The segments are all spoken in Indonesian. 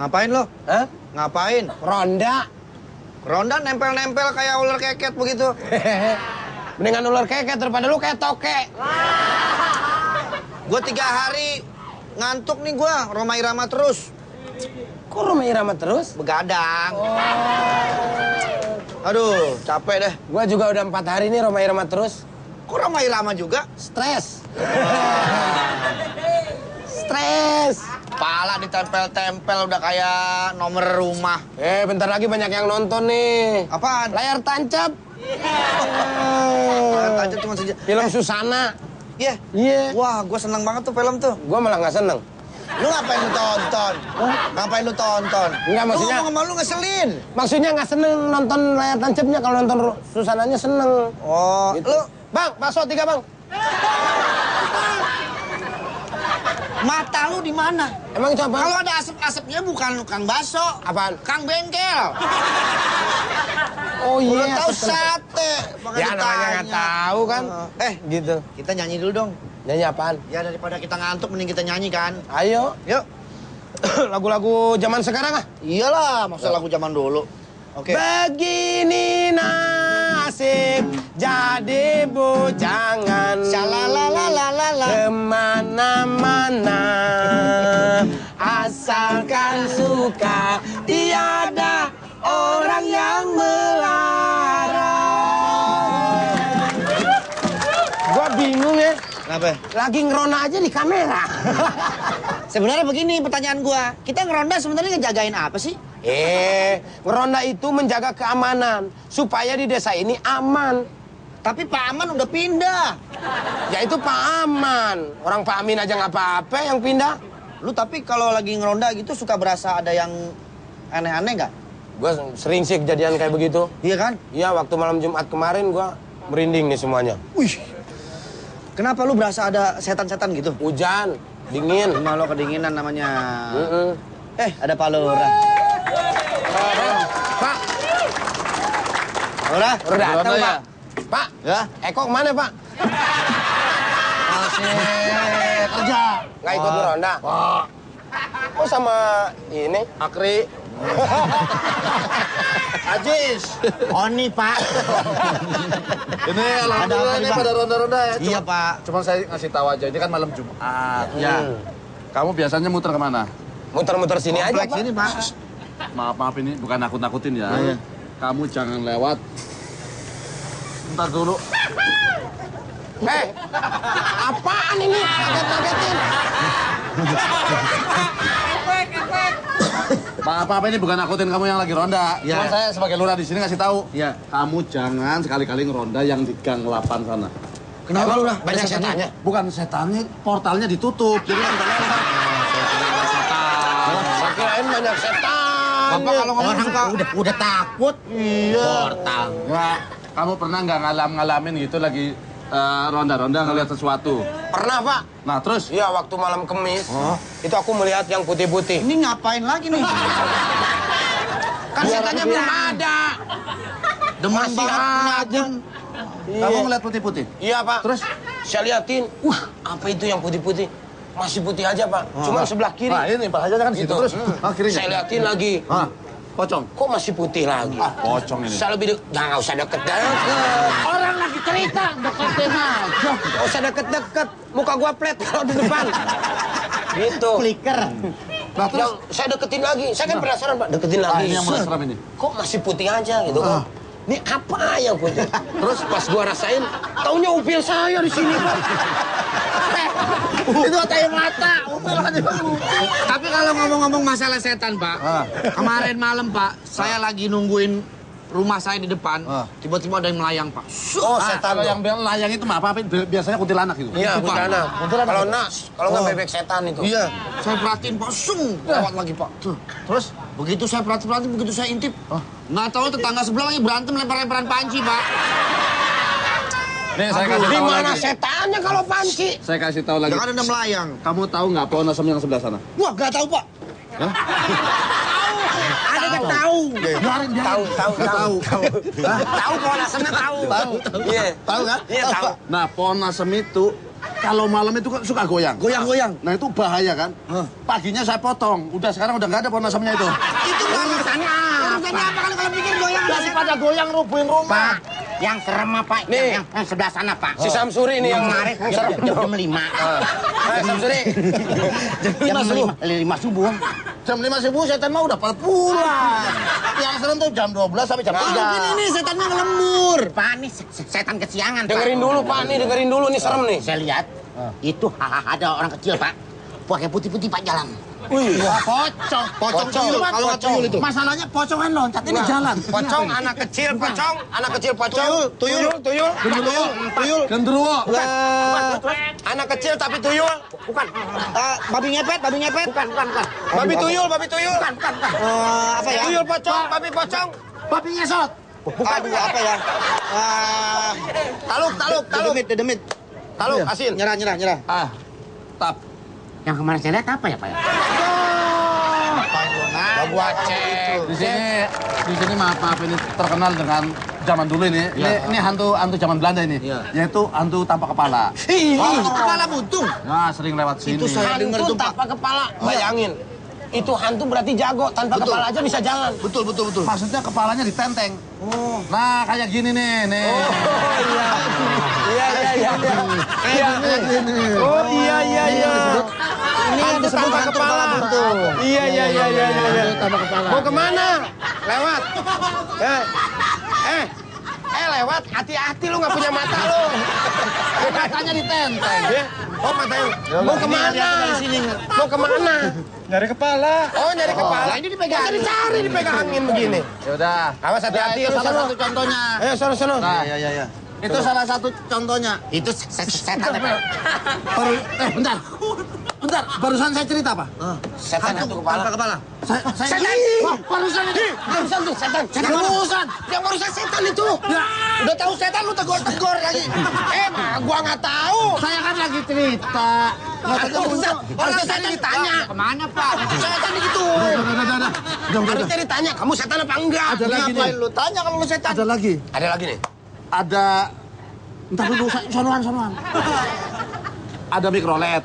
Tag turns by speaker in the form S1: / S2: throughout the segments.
S1: Ngapain lo?
S2: Hah?
S1: Ngapain?
S2: Ronda.
S1: Ronda nempel-nempel kayak ular keket begitu.
S2: Mendingan ular keket daripada lu kayak toke.
S1: Gue 3 hari ngantuk nih gue, Rhoma Irama terus.
S2: Kok Rhoma Irama terus?
S1: Begadang. Aduh, capek deh.
S2: Gua juga udah 4 hari nih Rhoma Irama terus.
S1: Kok Rhoma Irama juga?
S2: Stres. Stres.
S1: Pala ditempel-tempel udah kayak nomor rumah.
S2: Bentar lagi banyak yang nonton nih.
S1: Apaan?
S2: Layar tancap.
S1: Layar tancap cuma saja.
S2: Film Susana.
S1: Iya?
S2: Iya.
S1: Wah, gue seneng banget tuh film tuh.
S2: Gua malah nggak seneng.
S1: Lu ngapain lu tonton? Ngapain lu tonton?
S2: Enggak, maksudnya...
S1: Lu ngomong lu ngeselin.
S2: Maksudnya nggak seneng nonton layar tancapnya, kalau nonton Susananya seneng.
S1: Oh,
S2: gitu.
S1: Lu...
S2: Bang, bakso 3 bang.
S1: Mata lu di mana?
S2: Emang coba?
S1: Kalau ada asap-asapnya bukan Kang Baso.
S2: Apaan?
S1: Kang Bengkel.
S2: Oh iya.
S1: Udah tahu sate.
S2: Ya namanya nggak tahu kan. Gitu.
S1: Kita nyanyi dulu dong.
S2: Nyanyi apaan?
S1: Ya daripada kita ngantuk mending kita nyanyi kan.
S2: Ayo.
S1: Yuk.
S2: Lagu-lagu zaman sekarang ah?
S1: Iyalah, masa lagu zaman dulu. Oke.
S2: Begini nasib jadi bujangan.
S1: Shalalalalala.
S2: Kemana-mana asalkan suka, tiada orang yang melarang. Gua bingung ya.
S1: Kenapa?
S2: Lagi ngerona aja di kamera.
S1: Sebenarnya begini pertanyaan gua. Kita ngeronda sebenarnya ngejagain apa sih?
S2: Ngeronda itu menjaga keamanan supaya di desa ini aman.
S1: Tapi Pak Aman udah pindah.
S2: Ya itu Pak Aman. Orang Pak Amin aja nggak apa-apa yang pindah.
S1: Lu tapi kalau lagi ngeronda gitu suka berasa ada yang aneh-aneh nggak?
S2: Gue sering sih kejadian kayak begitu.
S1: Iya kan?
S2: Iya, waktu malam Jumat kemarin gue merinding nih semuanya.
S1: Wih. Kenapa lu berasa ada setan-setan gitu?
S2: Hujan, dingin.
S1: Cuma lo kedinginan namanya. Ada Pak Lurah.
S2: Pak.
S1: Lurah?
S2: Udah datang, Pak. Pak.
S1: Ya?
S2: Eko kemana, Pak?
S1: Masih kerja.
S2: Nggak ikut ngeronda?
S1: Pak.
S2: Oh sama ini?
S1: Akri. Ajis. Oni, Pak.
S3: Ini alhamdulillah ini pada ronda-ronda ya.
S1: Iya, Pak.
S3: Cuma saya ngasih tahu aja, ini kan malam Jumat.
S1: Ya.
S3: Kamu biasanya muter kemana?
S2: Muter-muter sini aja,
S1: Kompleks
S2: Pak.
S1: ini, Pak.
S3: Maaf ini bukan nakut-nakutin ya.
S1: Iya.
S3: Kamu jangan lewat. Bentar dulu.
S2: Apaan ini? Kaget-kagetin.
S3: Apa ini bukan nakutin kamu yang lagi ronda.
S1: Ya.
S3: Cuma saya sebagai lurah di sini ngasih tahu.
S1: Ya.
S3: Kamu jangan sekali-kali ngeronda yang di gang 8 sana.
S1: Kenapa lu, Lah?
S2: Banyak setannya.
S3: Bukan setannya, portalnya ditutup. Jadi kita lewat.
S2: Saya kirain banyak setan.
S1: Bapak kalau ngomong suka udah takut.
S3: Iya.
S1: Portal.
S3: Ya, kamu pernah nggak ngalamin gitu lagi ronda-ronda ngeliat sesuatu?
S2: Pernah, Pak.
S3: Nah, terus?
S2: Iya, waktu malam Kemis. Itu aku melihat yang putih-putih.
S1: Ini ngapain lagi nih?
S2: Kan setannya belum ada.
S1: Demen
S2: Masih
S1: banget
S2: aja.
S3: Kamu ngeliat putih-putih?
S2: Iya, Pak.
S3: Terus?
S2: Saya liatin. Apa itu yang putih-putih? Masih putih aja, Pak. Cuma sebelah kiri.
S3: Nah, ini bahasanya kan situ.
S2: Gitu.
S3: Terus? Kirinya?
S2: Saya liatin lagi.
S3: Pocong?
S2: Kok masih putih lagi?
S3: Pocong ini.
S2: Saya lebih nggak usah deket-deket.
S1: Orang lagi cerita, deketin aja.
S2: Nggak usah deket-deket. Muka gua flat kalau di depan. Gitu.
S1: Flicker.
S3: Nah, terus?
S2: Yang saya deketin lagi. Saya kan penasaran, Pak. Deketin lagi.
S3: Ini yang mulai seram ini.
S2: Kok masih putih aja gitu kan? Ini apa yang putih? Terus pas gua rasain, taunya upil saya di sini, Pak.
S1: Itu air mata. Tapi kalau ngomong-ngomong masalah setan, Pak. Kemarin malam, Pak, saya lagi nungguin rumah saya di depan. Tiba-tiba ada yang melayang, Pak.
S2: Oh, setan.
S3: Kalau yang layang itu mah apa? Biasanya kuntilanak itu.
S2: Iya, kuntilanak. Kalau nas, kalau nggak bebek setan itu.
S1: Iya, saya perhatiin, Pak. Lewat lagi, Pak. Terus, begitu saya perhatiin, begitu saya intip. Nggak tahu tetangga sebelah lagi berantem lempar-lemparan panci, Pak.
S3: Nih, saya kasih
S2: Di
S3: tahu
S2: mana
S3: lagi.
S2: setannya kalau panci?
S3: Saya kasih tahu lagi.
S1: Jangan ada melayang.
S3: Kamu tahu nggak pohon asem yang sebelah sana?
S1: Wah, nggak tahu, Pak.
S2: Ada yang tahu.
S3: Tahu.
S2: Tahu pohon asemnya tahu. Iya.
S1: Tahu kan?
S2: Iya tahu.
S3: Nah, pohon asem itu kalau malam itu kan suka goyang.
S1: Goyang-goyang.
S3: Nah itu bahaya kan? Paginya saya potong. Sekarang udah nggak ada pohon asamnya itu.
S1: Itu urusannya apa kalau bikin goyang?
S3: Daripada goyang rubuhin rumah.
S1: Pak, yang serem apa?
S2: Nih.
S1: Yang sebelah sana, Pak.
S2: Si Samsuri ini yang
S1: kemarin
S2: serem.
S1: jam 5.
S2: Samsuri.
S1: Jam 5 subuh.
S3: Jam 5 subuh setan mah udah pada pulang. Yang serem tuh jam 12 sampai jam 3.
S1: Mungkin ini setannya ngelembur. Pak, ini setan kesiangan, Pak.
S2: Dengerin dulu Pak, nih dengerin dulu, nih serem nih.
S1: Saya lihat, itu ada orang kecil, Pak. Pakai putih-putih, Pak, jalan.
S3: Wih,
S1: Pocong. Pocong tuyul. Kalau nggak tuyul itu. Masalahnya pocong kan loncat, ini jalan.
S2: Pocong, anak kecil pocong, anak kecil pocong. Tuyul.
S3: genderuwo.
S2: Anak kecil tapi tuyul.
S1: Bukan. Babi ngepet. Bukan.
S2: Babi tuyul.
S1: Bukan. Apa ya?
S2: Tuyul pocong, babi pocong.
S1: Babi ngesot.
S2: Bukan.
S1: Apa ya?
S2: Taluk.
S1: Dedemit.
S2: Taluk, asin.
S1: Nyerah.
S3: Tap.
S1: Yang kemarin saya lihat apa ya, Pak ya?
S2: Gua cek.
S3: Di sini maaf ini terkenal dengan zaman dulu ini. Ini hantu zaman Belanda ini. Yaitu hantu tanpa kepala.
S1: Itu kepala buntung.
S3: Nah, sering lewat sini.
S1: Itu saya dengar
S2: Hantu
S1: tuh, Pak.
S2: tanpa kepala. Bayangin. Itu hantu berarti jago, tanpa kepala aja bisa jalan.
S1: Betul.
S3: Maksudnya kepalanya ditenteng. Nah, kayak gini nih.
S2: Iya.
S1: Ini yang disebut
S2: tanpa
S1: hantu
S2: kepala.
S1: kepala buntung.
S2: Iya.
S1: Tanpa kepala.
S2: Mau kemana? Lewat. Lewat. Hati-hati lu nggak punya mata lu.
S3: Matanya ditenteng.
S2: Oh matanya. Mau kemana? Mau kemana?
S4: Nyari kepala.
S2: Oh nyari kepala.
S1: Ini dipegang.
S2: Masa dicari dipegangin begini.
S3: Yaudah.
S2: Awas hati-hati
S3: Itu
S2: lu
S3: salah
S2: sono.
S3: satu contohnya.
S2: Ayo sono.
S3: Nah, ya. Itu salah satu contohnya.
S1: Itu setan, Pak.
S3: Bentar. Barusan saya cerita apa?
S2: Setan hantu kepala.
S1: Tanpa kepala.
S3: Saya
S2: Barusan itu. Barusan tuh setan. Yang barusan setan itu. Udah tahu setan lu tegur lagi. Gua nggak tahu.
S3: Saya kan lagi cerita.
S2: Harusnya setan ditanya.
S1: Kemana, Pak?
S2: Setan gitu. Harusnya ditanya, kamu setan apa enggak?
S3: Ada lagi nih.
S1: Ngapain lu tanya kalau lu setan?
S3: Ada lagi.
S2: Ada lagi nih.
S3: Ada. Entar dulu, sonoan. Ada mikrolet.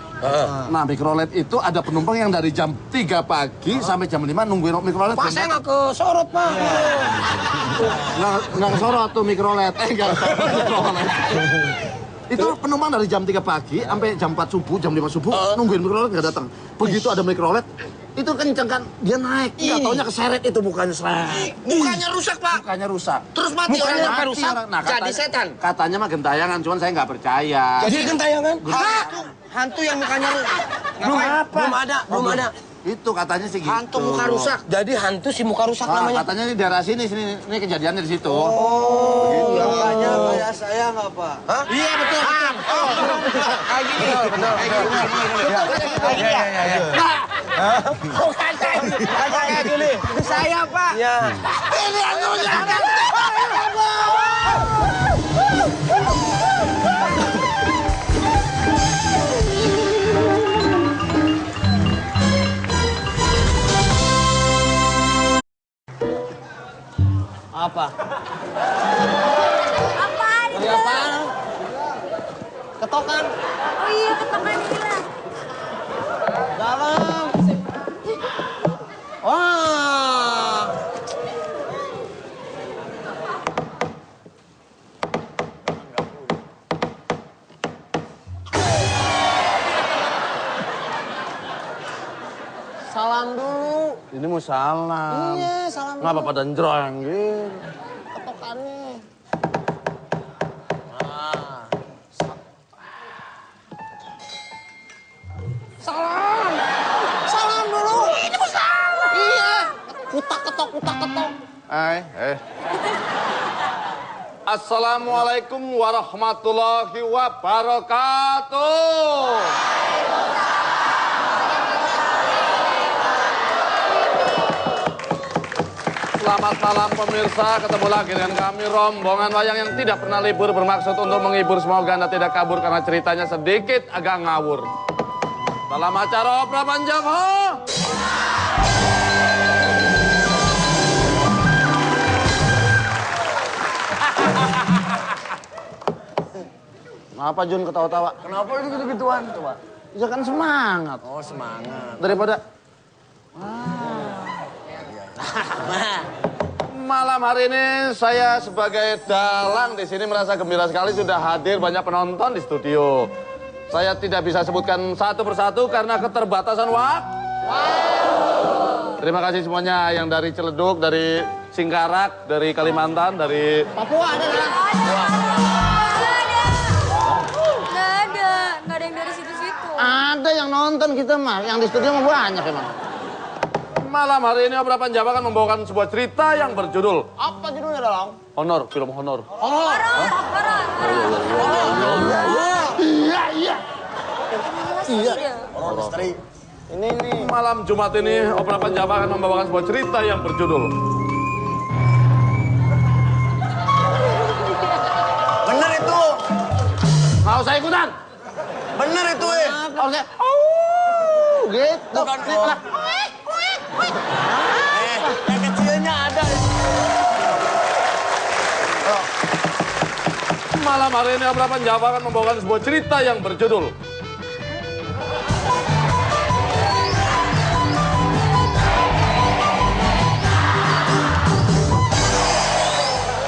S3: Nah, mikrolet itu ada penumpang yang dari jam 3 pagi sampai jam 5 nungguin mikrolet.
S2: Pak, saya nggak ke sorot, Pak.
S3: Nggak kesorot tuh mikrolet. Nggak kesorot mikrolet. Itu penumpang dari jam 3 pagi sampai jam 4 subuh, jam 5 subuh nungguin mikrolet nggak datang. Begitu ada mikrolet, itu kenceng kan dia naik. Nggak taunya keseret itu bukannya seret.
S2: Mukanya rusak, Pak.
S3: Mukanya rusak.
S2: Terus mati
S3: Mukanya
S2: orangnya
S3: mati
S2: rusak.
S3: orang. Nah,
S2: Jadi setan.
S3: Katanya mah gentayangan, cuman saya nggak percaya.
S2: Jadi gentayangan?
S1: Hantu yang mukanya rusak.
S2: Belum ada.
S3: Itu katanya sih gitu.
S1: Hantu muka rusak.
S2: Jadi hantu si muka rusak
S3: Nah,
S2: namanya.
S3: katanya ini daerah sini ini kejadiannya di situ.
S4: Makanya kayak saya nggak, Pak?
S2: Hah? Iya betul. Kayak gini. Betul. Iya. Kayak gini.
S1: Saya, Pak.
S2: Iya.
S1: Ini hantunya.
S4: Apa?
S5: Apaan itu?
S4: Ketokan.
S5: Oh iya, ketokan hilang.
S4: Dalam. Wah. Salam dulu.
S3: Ini mau salam.
S4: Iya, salam dulu.
S3: Ngapa pada njrong gitu?
S4: Ketokannya. Salam. Salam dulu. Ini mau salam. Iya. Kutak ketok.
S3: Assalamualaikum warahmatullahi wabarakatuh. Selamat malam pemirsa, ketemu lagi dengan kami rombongan wayang yang tidak pernah libur, bermaksud untuk menghibur. Semoga Anda tidak kabur karena ceritanya sedikit agak ngawur. Dalam acara Opera Panjang Ho. Apa Jun ketawa-tawa?
S2: Kenapa itu gitu-gituan coba?
S3: Ya kan semangat.
S2: Oh semangat.
S3: Daripada malam hari ini saya sebagai dalang di sini merasa gembira sekali sudah hadir banyak penonton di studio. Saya tidak bisa sebutkan satu persatu karena keterbatasan waktu. Terima kasih semuanya yang dari Ciledug, dari Singkarak, dari Kalimantan, dari
S2: Papua ada nggak?
S5: Nggak ada yang dari situ-situ.
S3: ada yang nonton kita mah, yang di studio mah banyak emang. Malam hari ini Opera Panjapa akan membawakan sebuah cerita yang berjudul
S2: Apa judulnya Dalang?
S3: Honor, film Honor.
S5: Horor.
S3: Iya.
S2: Horor misteri. Ini nih.
S3: Malam Jumat ini Opera Panjapa akan membawakan sebuah cerita yang berjudul
S2: Bener itu.
S3: Nggak usah ikutan.
S2: Bener itu
S3: Harusnya gitu.
S2: Bukan kok. Yang kecilnya ada.
S3: Malam hari ini Opera Panjapa akan membawakan sebuah cerita yang berjudul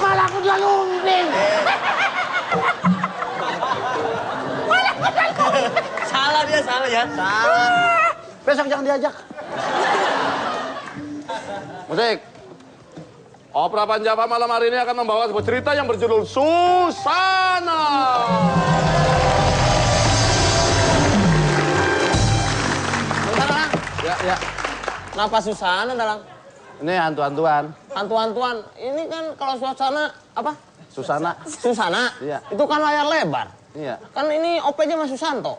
S3: malah aku jual umbing.
S2: Salah dia, salah ya. Salah.
S3: Besok jangan diajak. Musik. Opera Panjapa malam hari ini akan membawa sebuah cerita yang berjudul Susana.
S2: Bentar, Dalang.
S3: Ya.
S2: Kenapa Susana, Dalang?
S3: Ini hantu-hantuan.
S2: Hantu-hantuan. Ini kan kalau suasana apa?
S3: Susana.
S2: Susana.
S3: Iya.
S2: Itu kan layar lebar.
S3: Iya.
S2: Kan ini OP-nya Mas Susanto.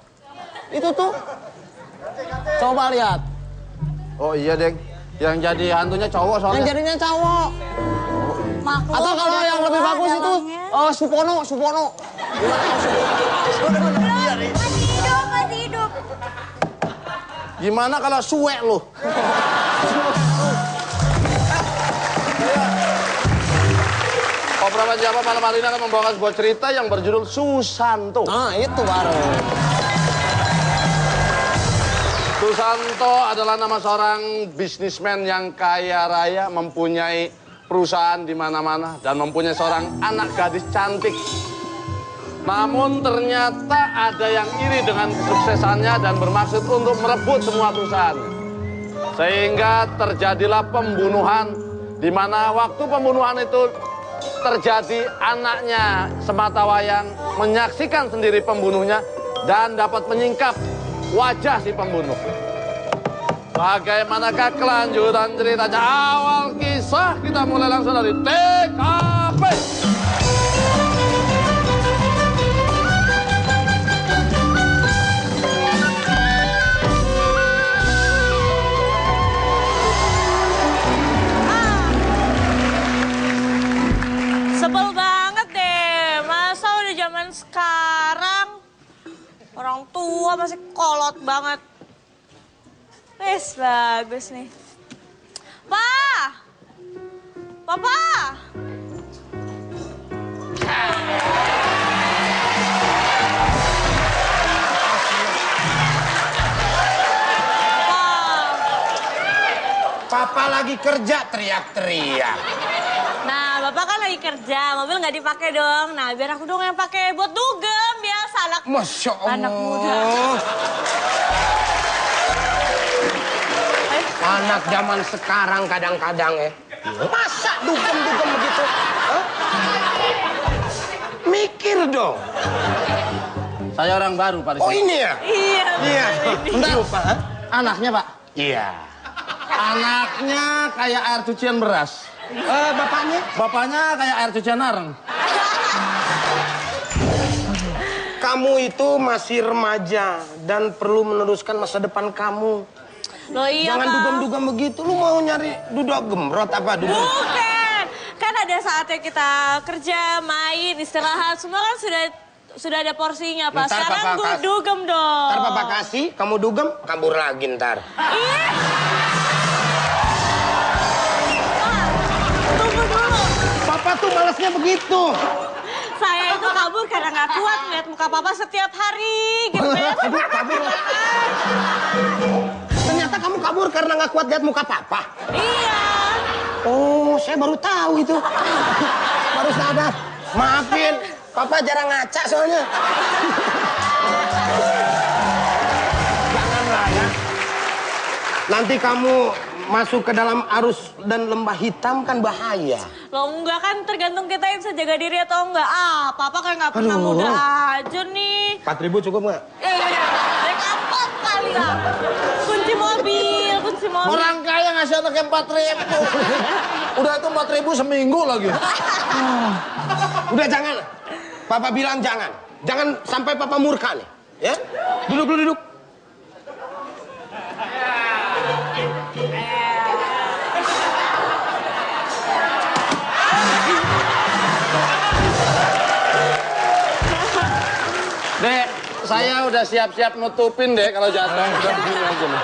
S2: Itu tuh. Coba lihat.
S3: Oh iya, Deng. Yang jadi hantunya cowok
S2: Yang
S3: soalnya.
S2: jadinya cowok.
S5: Maklum,
S2: Atau kalau
S5: udah
S2: yang
S5: tua
S2: lebih bagus itu
S5: dalangnya.
S2: Supono.
S5: Masih hidup.
S3: Gimana kalau suwe lu? Opera Panjapa malam hari ini akan membawakan sebuah cerita yang berjudul Susanto.
S2: Ah, itu baru.
S3: Susanto adalah nama seorang bisnismen yang kaya raya, mempunyai perusahaan di mana-mana dan mempunyai seorang anak gadis cantik. Namun ternyata ada yang iri dengan kesuksesannya dan bermaksud untuk merebut semua perusahaannya. Sehingga terjadilah pembunuhan, di mana waktu pembunuhan itu terjadi anaknya sematawayang menyaksikan sendiri pembunuhnya dan dapat menyingkap wajah si pembunuh. Bagaimanakah kelanjutan ceritanya? Awal kisah kita mulai langsung dari TKP.
S6: Sebel banget deh, masa udah zaman sekarang orang tua masih kolot banget. Wes bagus nih. Papa.
S4: Papa lagi kerja teriak-teriak.
S6: Nah, Bapak kan lagi kerja, mobil nggak dipakai dong. Nah, biar aku dong yang pakai buat dugem, biasa
S4: Masya Allah.
S6: anak muda.
S4: Anak zaman sekarang kadang-kadang ya. Masa dugem-dugem begitu? Hah? Mikir dong.
S3: Saya orang baru, Pak.
S4: Oh ini ya?
S6: Iya.
S4: Iya.
S3: Bentar,
S4: Pak.
S3: anaknya, Pak.
S4: Iya.
S3: Anaknya kayak air cucian beras.
S4: Bapaknya?
S3: Bapaknya kayak air cucian areng.
S4: Kamu itu masih remaja dan perlu meneruskan masa depan kamu.
S6: Loh iya,
S4: Jangan
S6: Pak.
S4: dugem-dugem begitu. Lu mau nyari duduk gemrot apa duduk?
S6: Bukan. Kan ada saatnya kita kerja, main, istirahat. Semua kan sudah ada porsinya, Pak.
S4: Ntar
S6: Sekarang
S4: Papa kasih.
S6: dugem dong.
S4: Ntar Papa kasih, kamu dugem, kabur lagi ntar.
S6: Ih. Pak, tunggu dulu.
S4: Papa tuh balasnya begitu.
S6: Saya itu kabur karena nggak kuat melihat muka papa setiap hari, gitu ya.
S2: Ternyata kamu kabur karena nggak kuat lihat muka papa.
S6: Iya.
S2: Oh, saya baru tahu itu. Baru sadar. Maafin, papa jarang ngaca soalnya. Janganlah ya. Nanti kamu masuk ke dalam arus dan lembah hitam kan bahaya.
S6: Lo enggak kan tergantung kita yang bisa jaga diri atau enggak. Ah, papa kayak nggak pernah muda aja nih.
S2: 4.000 cukup nggak?
S6: Naik angkot kali ya. Kunci mobil.
S3: Orang kaya ngasih anaknya 4.000. Udah itu 4.000 seminggu lagi.
S2: Udah jangan. Papa bilang jangan. Jangan sampai papa murka nih. Ya? Duduk dulu, duduk.
S3: Dek, saya udah siap-siap nutupin deh kalau jatuh. Udah begini aja nih.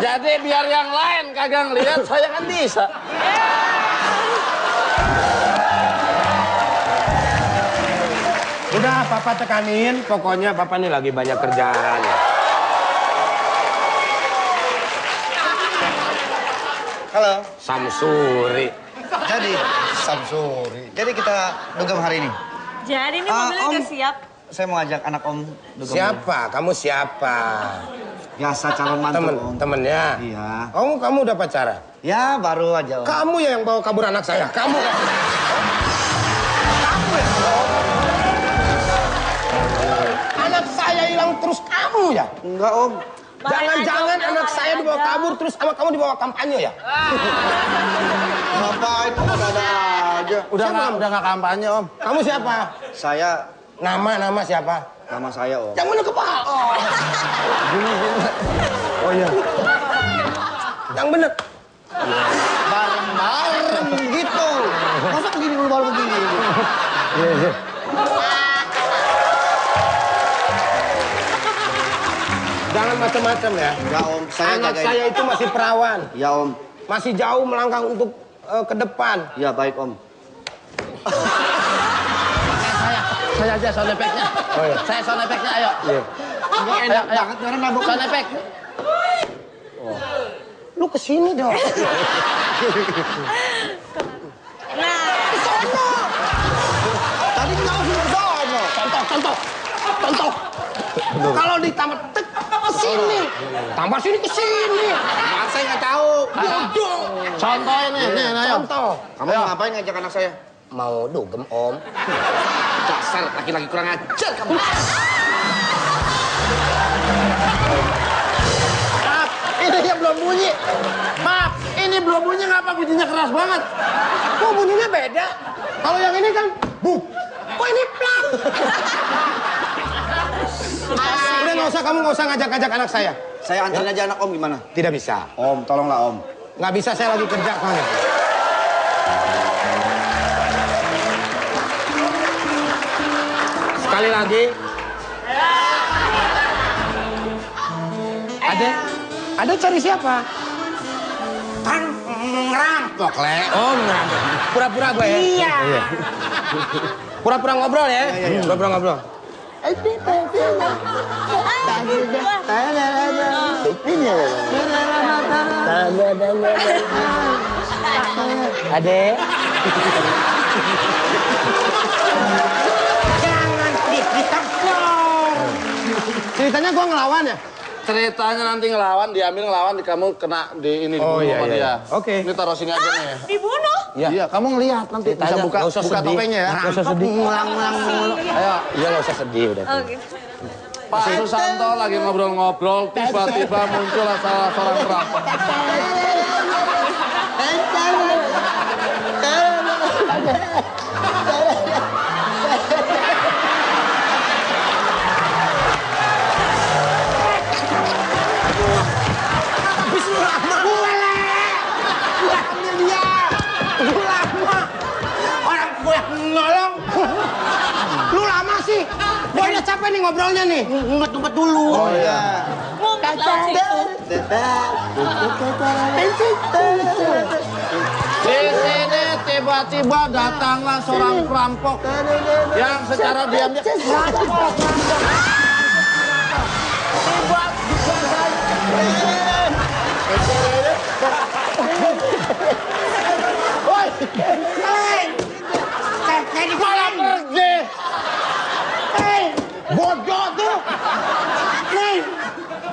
S3: Jadi biar yang lain kagak ngeliat, saya kan bisa.
S2: Udah, papa tekanin. Pokoknya papa nih lagi banyak kerjaan.
S1: Halo.
S2: Samsuri.
S1: Jadi, Samsuri. Jadi kita dugem hari ini.
S6: Jadi ini mobilnya
S1: Om.
S6: udah siap.
S1: Saya mau ajak anak Om dugem.
S2: Siapa? Kamu siapa?
S1: Biasa calon mantu Om.
S2: Temennya?
S1: Iya.
S2: Kamu udah pacaran?
S1: Ya, baru aja Om.
S2: Kamu yang bawa kabur anak saya. Kamu ya? Anak saya hilang terus kamu ya?
S1: Enggak Om.
S2: Jangan-jangan anak saya dibawa kabur terus sama kamu dibawa kampanye ya?
S1: Ngapain? Ada aja.
S3: Udah nggak kampanye Om.
S2: Kamu siapa?
S1: Saya,
S2: Nama siapa?
S1: nama saya Om.
S2: Yang bener kepala.
S1: Oh iya.
S2: Yang bener.
S1: Bareng-bareng gitu. Masa begini dulu baru begini?
S2: Jangan macam-macam ya.
S1: Ya Om, saya
S2: Anak
S1: jagain.
S2: saya itu masih perawan.
S1: Ya Om.
S2: Masih jauh melangkah untuk ke depan.
S1: Ya baik Om.
S3: Saya aja sound effect-nya.
S2: Oh, iya.
S3: Saya sound effect-nya, ayo.
S2: Iya.
S1: Ini enak banget orang mabuk.
S3: Sound effect.
S2: Lu kesini dong.
S6: Nah,
S1: Tadi nggak usah ke sono.
S2: Contoh. Kalau ditambah tek ke sini. Tambah sini ke sini.
S1: Saya nggak tahu.
S2: Bodoh.
S3: Contohin nih, ayo.
S2: Contoh.
S1: Kamu mau ngapain ngajak anak saya?
S2: Mau dugem om.
S1: Dasar laki-laki kurang ajar kamu.
S3: Maaf, ini dia belum bunyi. Maaf, ini belum bunyi ngapa bunyinya keras banget?
S2: Kok bunyinya beda? Kalau yang ini kan buk. Kok ini plak? Udah kamu nggak usah ngajak-ngajak anak saya.
S1: Saya anterin aja anak Om gimana?
S2: Tidak bisa.
S1: Om, tolonglah Om.
S2: Nggak bisa, saya lagi kerja soalnya. Sekali lagi. Ada cari siapa?
S1: Kan ngerampok, Le.
S2: Oh, ngerampok. Pura-pura gue ya? Iya. Pura-pura ngobrol ya? Pura-pura ngobrol. Ade. Jangan ditempel. Ceritanya gua ngelawan ya?
S3: Ceritanya nanti ngelawan, diambil ngelawan, kamu kena di ini
S2: Oh,
S3: dibunuh
S2: iya,
S3: sama
S2: iya.
S3: dia.
S2: Oke.
S3: Ini taruh sini aja nih.
S6: dibunuh.
S3: Iya, kamu ngelihat nanti bisa
S2: Ceritanya,
S3: buka
S2: nggak usah sedih.
S3: topengnya ya.
S2: Nggak usah sedih.
S3: Ayo,
S2: Iya, nggak usah sedih udah.
S6: Oh gitu.
S3: Pak Susanto lagi ngobrol-ngobrol, tiba-tiba muncullah salah seorang perampok.
S2: Lu lama sih. Gua udah capek nih ngobrolnya nih. Ngumpet-ngumpet dulu.
S1: Oh iya.
S6: Ngumpet lewat situ.
S3: Di sini Tiba-tiba datanglah seorang perampok yang secara diam-diam malah pergi. Bodoh tuh.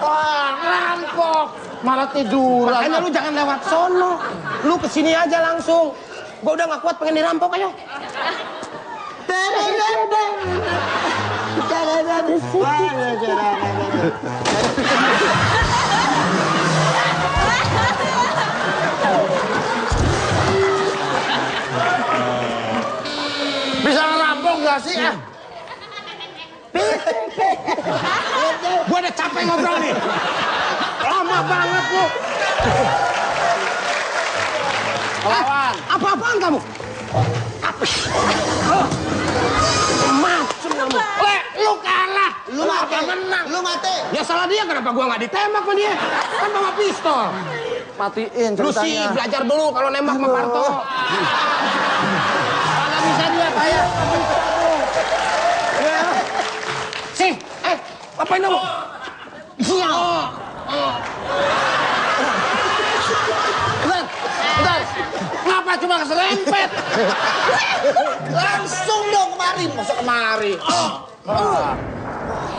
S3: Wah, ngerampok. Malah tiduran.
S2: Makanya lu jangan lewat sono. Lu kesini aja langsung. Gua udah gak kuat pengen dirampok, ayo.
S3: Bisa ngerampok gak sih?
S2: Gua udah capek ngobrol nih. Lama banget lu.
S3: Lawan.
S2: Apa-apaan kamu? Macem kamu.
S3: Lu kalah.
S2: Lu mati.
S3: Menang.
S2: Lu mati. Ya salah dia, kenapa gua nggak ditembak sama dia? Kan bawa pistol.
S3: Matiin
S2: Lu sih
S3: ceritanya.
S2: belajar dulu kalau nembak sama Parto. Mana bisa dia kayak. Sih, ngapain kamu? Iya.
S3: Bentar. Kenapa cuma keserempet?
S1: Langsung dong kemari, masuk kemari.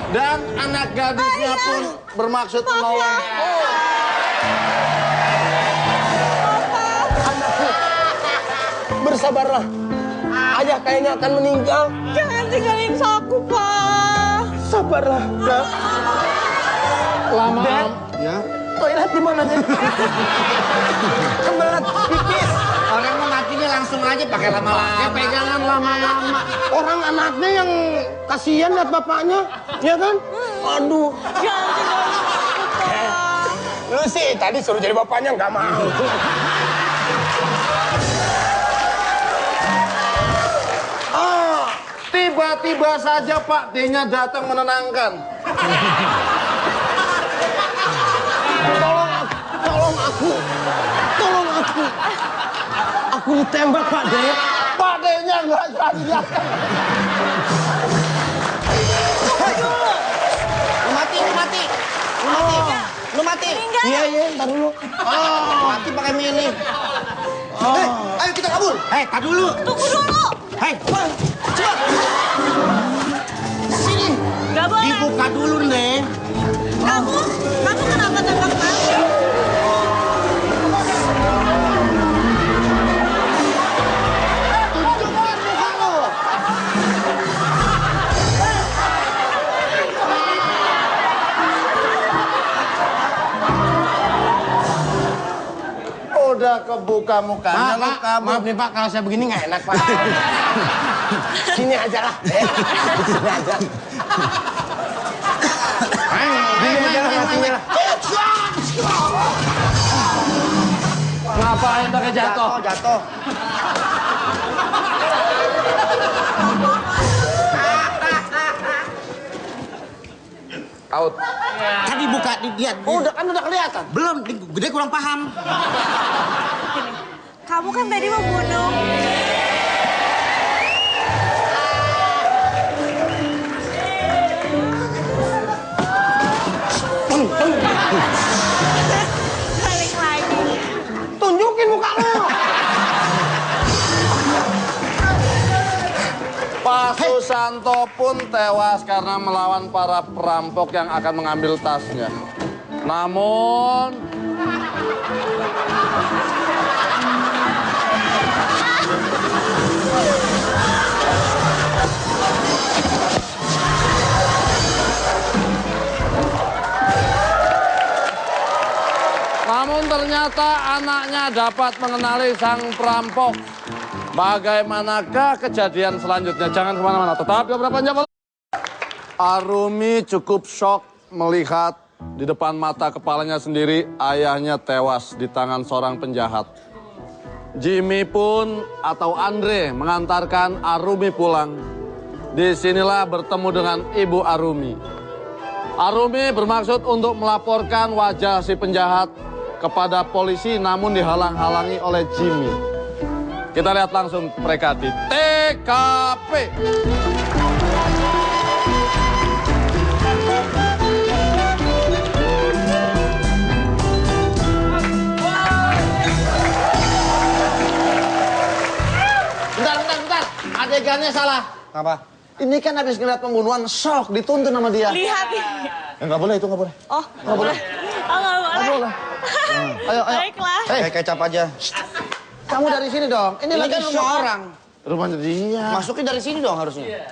S3: Dan anak gadisnya pun bermaksud menolong.
S2: Bersabarlah. Ayah kayaknya akan meninggal.
S6: Jangan tinggalin aku, Pak.
S2: Sabarlah.
S3: Lama.
S2: Ya. Toilet di mana nih? Kebelet pipis.
S1: Orang mau matinya langsung aja pakai lama-lama.
S2: Ya pegangan lama-lama. Orang anaknya yang kasihan lihat bapaknya, ya kan? Aduh.
S6: Jangan tinggalin aku, Pak.
S2: Lu sih tadi suruh jadi bapaknya nggak mau.
S3: Tiba-tiba saja Pak D-nya datang menenangkan.
S2: Tolong aku. Aku ditembak, Pak D.
S3: Pak D-nya nggak jadi datang.
S1: Lu mati.
S2: Iya, ntar dulu.
S1: Mati pakai mili.
S2: Ayo kita kabur.
S1: Tak dulu.
S6: Tunggu dulu.
S1: Cepat.
S2: Sini.
S6: Gak boleh.
S1: Dibuka dulu, Neng.
S6: Kamu kenapa tembak aku?
S3: Udah kebuka mukanya, lu kabur.
S2: Maaf nih Pak, kalau saya begini nggak enak Pak. Sini aja lah. Sini aja. Sini aja lah matinya lah.
S3: Ngapain pakai jatuh?
S1: Jatuh.
S3: Out.
S1: Tadi buka dia.
S2: Udah kelihatan.
S1: Belum, dia kurang paham.
S6: Kamu kan tadi mau bunuh. Balik lagi.
S2: Tunjukin muka lo.
S3: Pak Susanto pun tewas karena melawan para perampok yang akan mengambil tasnya. Namun ternyata anaknya dapat mengenali sang perampok. Bagaimanakah kejadian selanjutnya? Jangan kemana-mana, tetap di Obrolan Panjang. Arumi cukup shock melihat di depan mata kepalanya sendiri ayahnya tewas di tangan seorang penjahat. Jimmy pun atau Andre mengantarkan Arumi pulang. Disinilah bertemu dengan ibu Arumi. Arumi bermaksud untuk melaporkan wajah si penjahat kepada polisi namun dihalang-halangi oleh Jimmy.
S7: Kita lihat langsung mereka di TKP.
S3: Bentar. Adegannya salah.
S2: Apa?
S3: Ini kan habis ngeliat pembunuhan, shock, dituntun sama dia.
S6: Lihat nih.
S3: Nggak boleh, itu nggak boleh.
S6: Oh, nggak boleh. Oh, nggak boleh.
S3: Nggak boleh. Ayo.
S6: Baiklah.
S2: Kayak kecap aja.
S3: Kamu dari sini dong. Ini
S1: Ini
S3: lagi
S1: kan rumah orang.
S3: Rumahnya dia.
S1: Masuknya dari sini dong harusnya.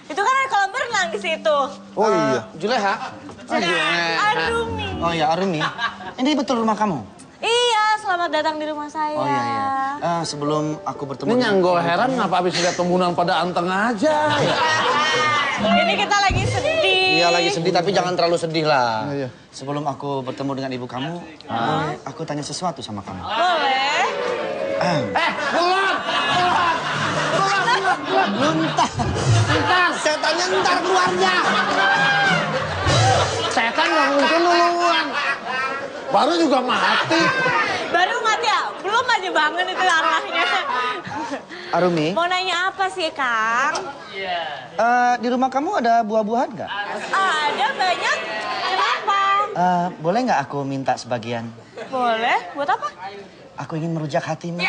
S6: Itu kan ada kolam berenang di situ.
S3: Oh iya.
S1: Juleha.
S6: Arumi.
S1: Oh iya, Arumi. Ini betul rumah kamu?
S6: Iya, selamat datang di rumah saya.
S1: Oh iya. Sebelum aku bertemu...
S7: Ini nyanggol heran ngapa habis lihat pembunuhan pada anteng aja ya?
S6: Ini kita lagi sedih.
S1: Iya, lagi sedih, tapi jangan terlalu sedih lah.
S3: Iya.
S1: Sebelum aku bertemu dengan ibu kamu, boleh aku tanya sesuatu sama kamu?
S6: Boleh.
S1: Ntar, setannya ntar keluarnya.
S3: Setan nggak mungkin duluan. Baru juga mati.
S6: Baru mati ya? Belum aja bangun itu arwahnya.
S1: Arumi,
S6: Mau nanya apa sih, Kang?
S1: di rumah kamu ada buah-buahan nggak?
S6: Ada banyak. Kenapa?
S1: Boleh nggak aku minta sebagian?
S6: Boleh. Buat apa?
S1: Aku ingin merujak hatimu.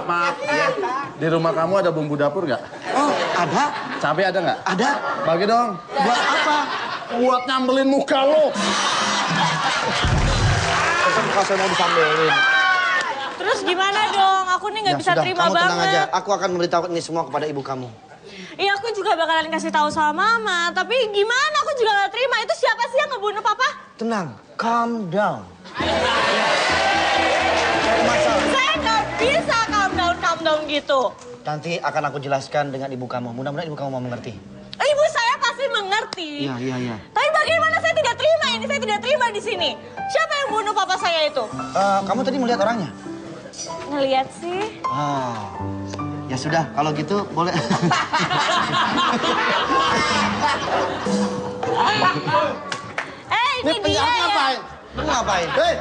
S7: Maaf. Ya. Di rumah kamu ada bumbu dapur nggak?
S1: Oh, ada?
S7: Cabai ada nggak?
S1: Ada.
S7: Bagi dong.
S1: Buat apa?
S7: Buat nyambelin muka lo.
S1: Muka saya mau disambelin.
S6: Terus gimana dong? Aku nih nggak bisa
S1: sudah,
S6: terima
S1: kamu tenang
S6: banget.
S1: aja. Aku akan memberitahu ini semua kepada ibu kamu.
S6: Iya, aku juga bakalan kasih tahu sama Mama. Tapi gimana? Aku juga nggak terima. Itu siapa sih yang ngebunuh Papa?
S1: Tenang, calm down.
S6: Saya nggak bisa calm down gitu.
S1: Nanti akan aku jelaskan dengan ibu kamu. Mudah-mudahan ibu kamu mau mengerti.
S6: Ibu saya pasti mengerti.
S1: Iya.
S6: Tapi bagaimana saya tidak terima ini? Saya tidak terima di sini. Siapa yang bunuh Papa saya itu?
S1: Kamu tadi melihat orangnya?
S6: Ngeliat sih.
S1: Ya sudah, kalau gitu boleh.
S6: Ini dia ya.
S3: Ngapain?
S1: Lu ngapain?
S3: Hei,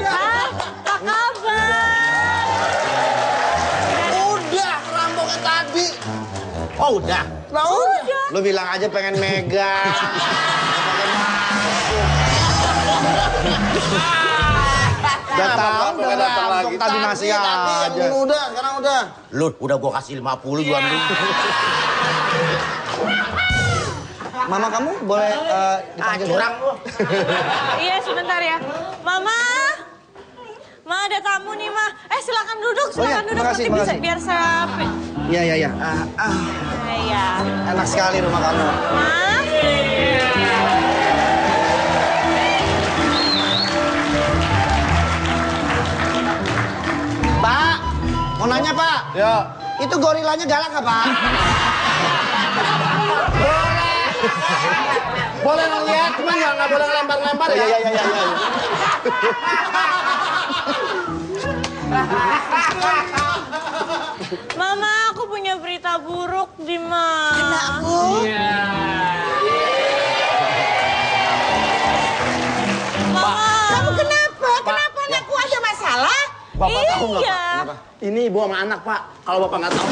S6: Apa kabar?
S3: udah rampoknya tadi. Oh udah.
S6: Udah.
S1: Lu bilang aja pengen megang. Udah tahu, udah rampok tadi masih aja.
S3: Udah, sekarang udah.
S2: Lu udah gua kasih 50 jual lu.
S1: Mama kamu boleh dipanggil
S2: Curang lu.
S6: Iya, sebentar ya. Mama. Ma, ada tamu nih, Ma. Silakan duduk, silakan duduk.
S1: makasih,
S6: Nanti bisa
S1: makasih.
S6: biar saya...
S1: Iya.
S6: Iya.
S1: Enak sekali rumah kamu.
S6: Ma.
S1: Pak, mau nanya Pak.
S7: Ya.
S1: Itu gorilanya galak nggak Pak?
S3: Boleh ngeliat, cuma nggak boleh ngelempar-lempar ya.
S1: Iya.
S6: Mama, aku punya berita buruk, Dima. Mama.
S4: Kamu kenapa? Kenapa anakku ada masalah?
S3: Bapak tahu nggak
S6: Iya.
S3: Pak? Kenapa? Ini ibu sama anak Pak. Kalau Bapak nggak tahu.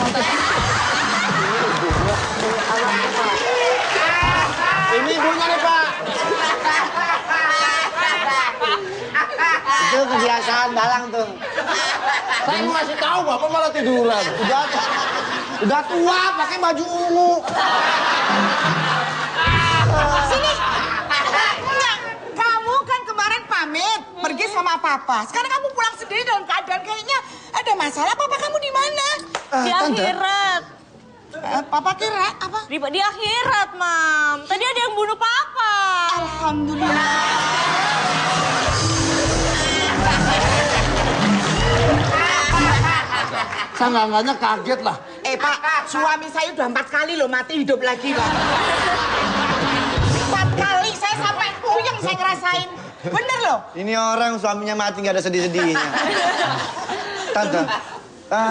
S3: Ini ibunya nih Pak.
S1: Itu kebiasaan Balang tuh.
S3: Saya mau kasih tahu Bapak malah tiduran.
S1: Udah tua, pakai baju ungu.
S4: Sini. Enggak, kamu kan kemarin pamit pergi sama papa. Sekarang kamu pulang sendiri dalam keadaan kayaknya ada masalah. Papa kamu di mana?
S6: Di akhirat.
S4: Papa kira apa?
S6: Di akhirat, Mam. Tadi ada yang bunuh Papa.
S4: Alhamdulillah.
S3: Sanggangannya kaget lah.
S4: Pak, suami saya udah 4 kali loh mati hidup lagi lah. 4 kali saya sampai puyeng saya ngerasain. Bener loh.
S1: Ini orang suaminya mati nggak ada sedih-sedihnya. Tante,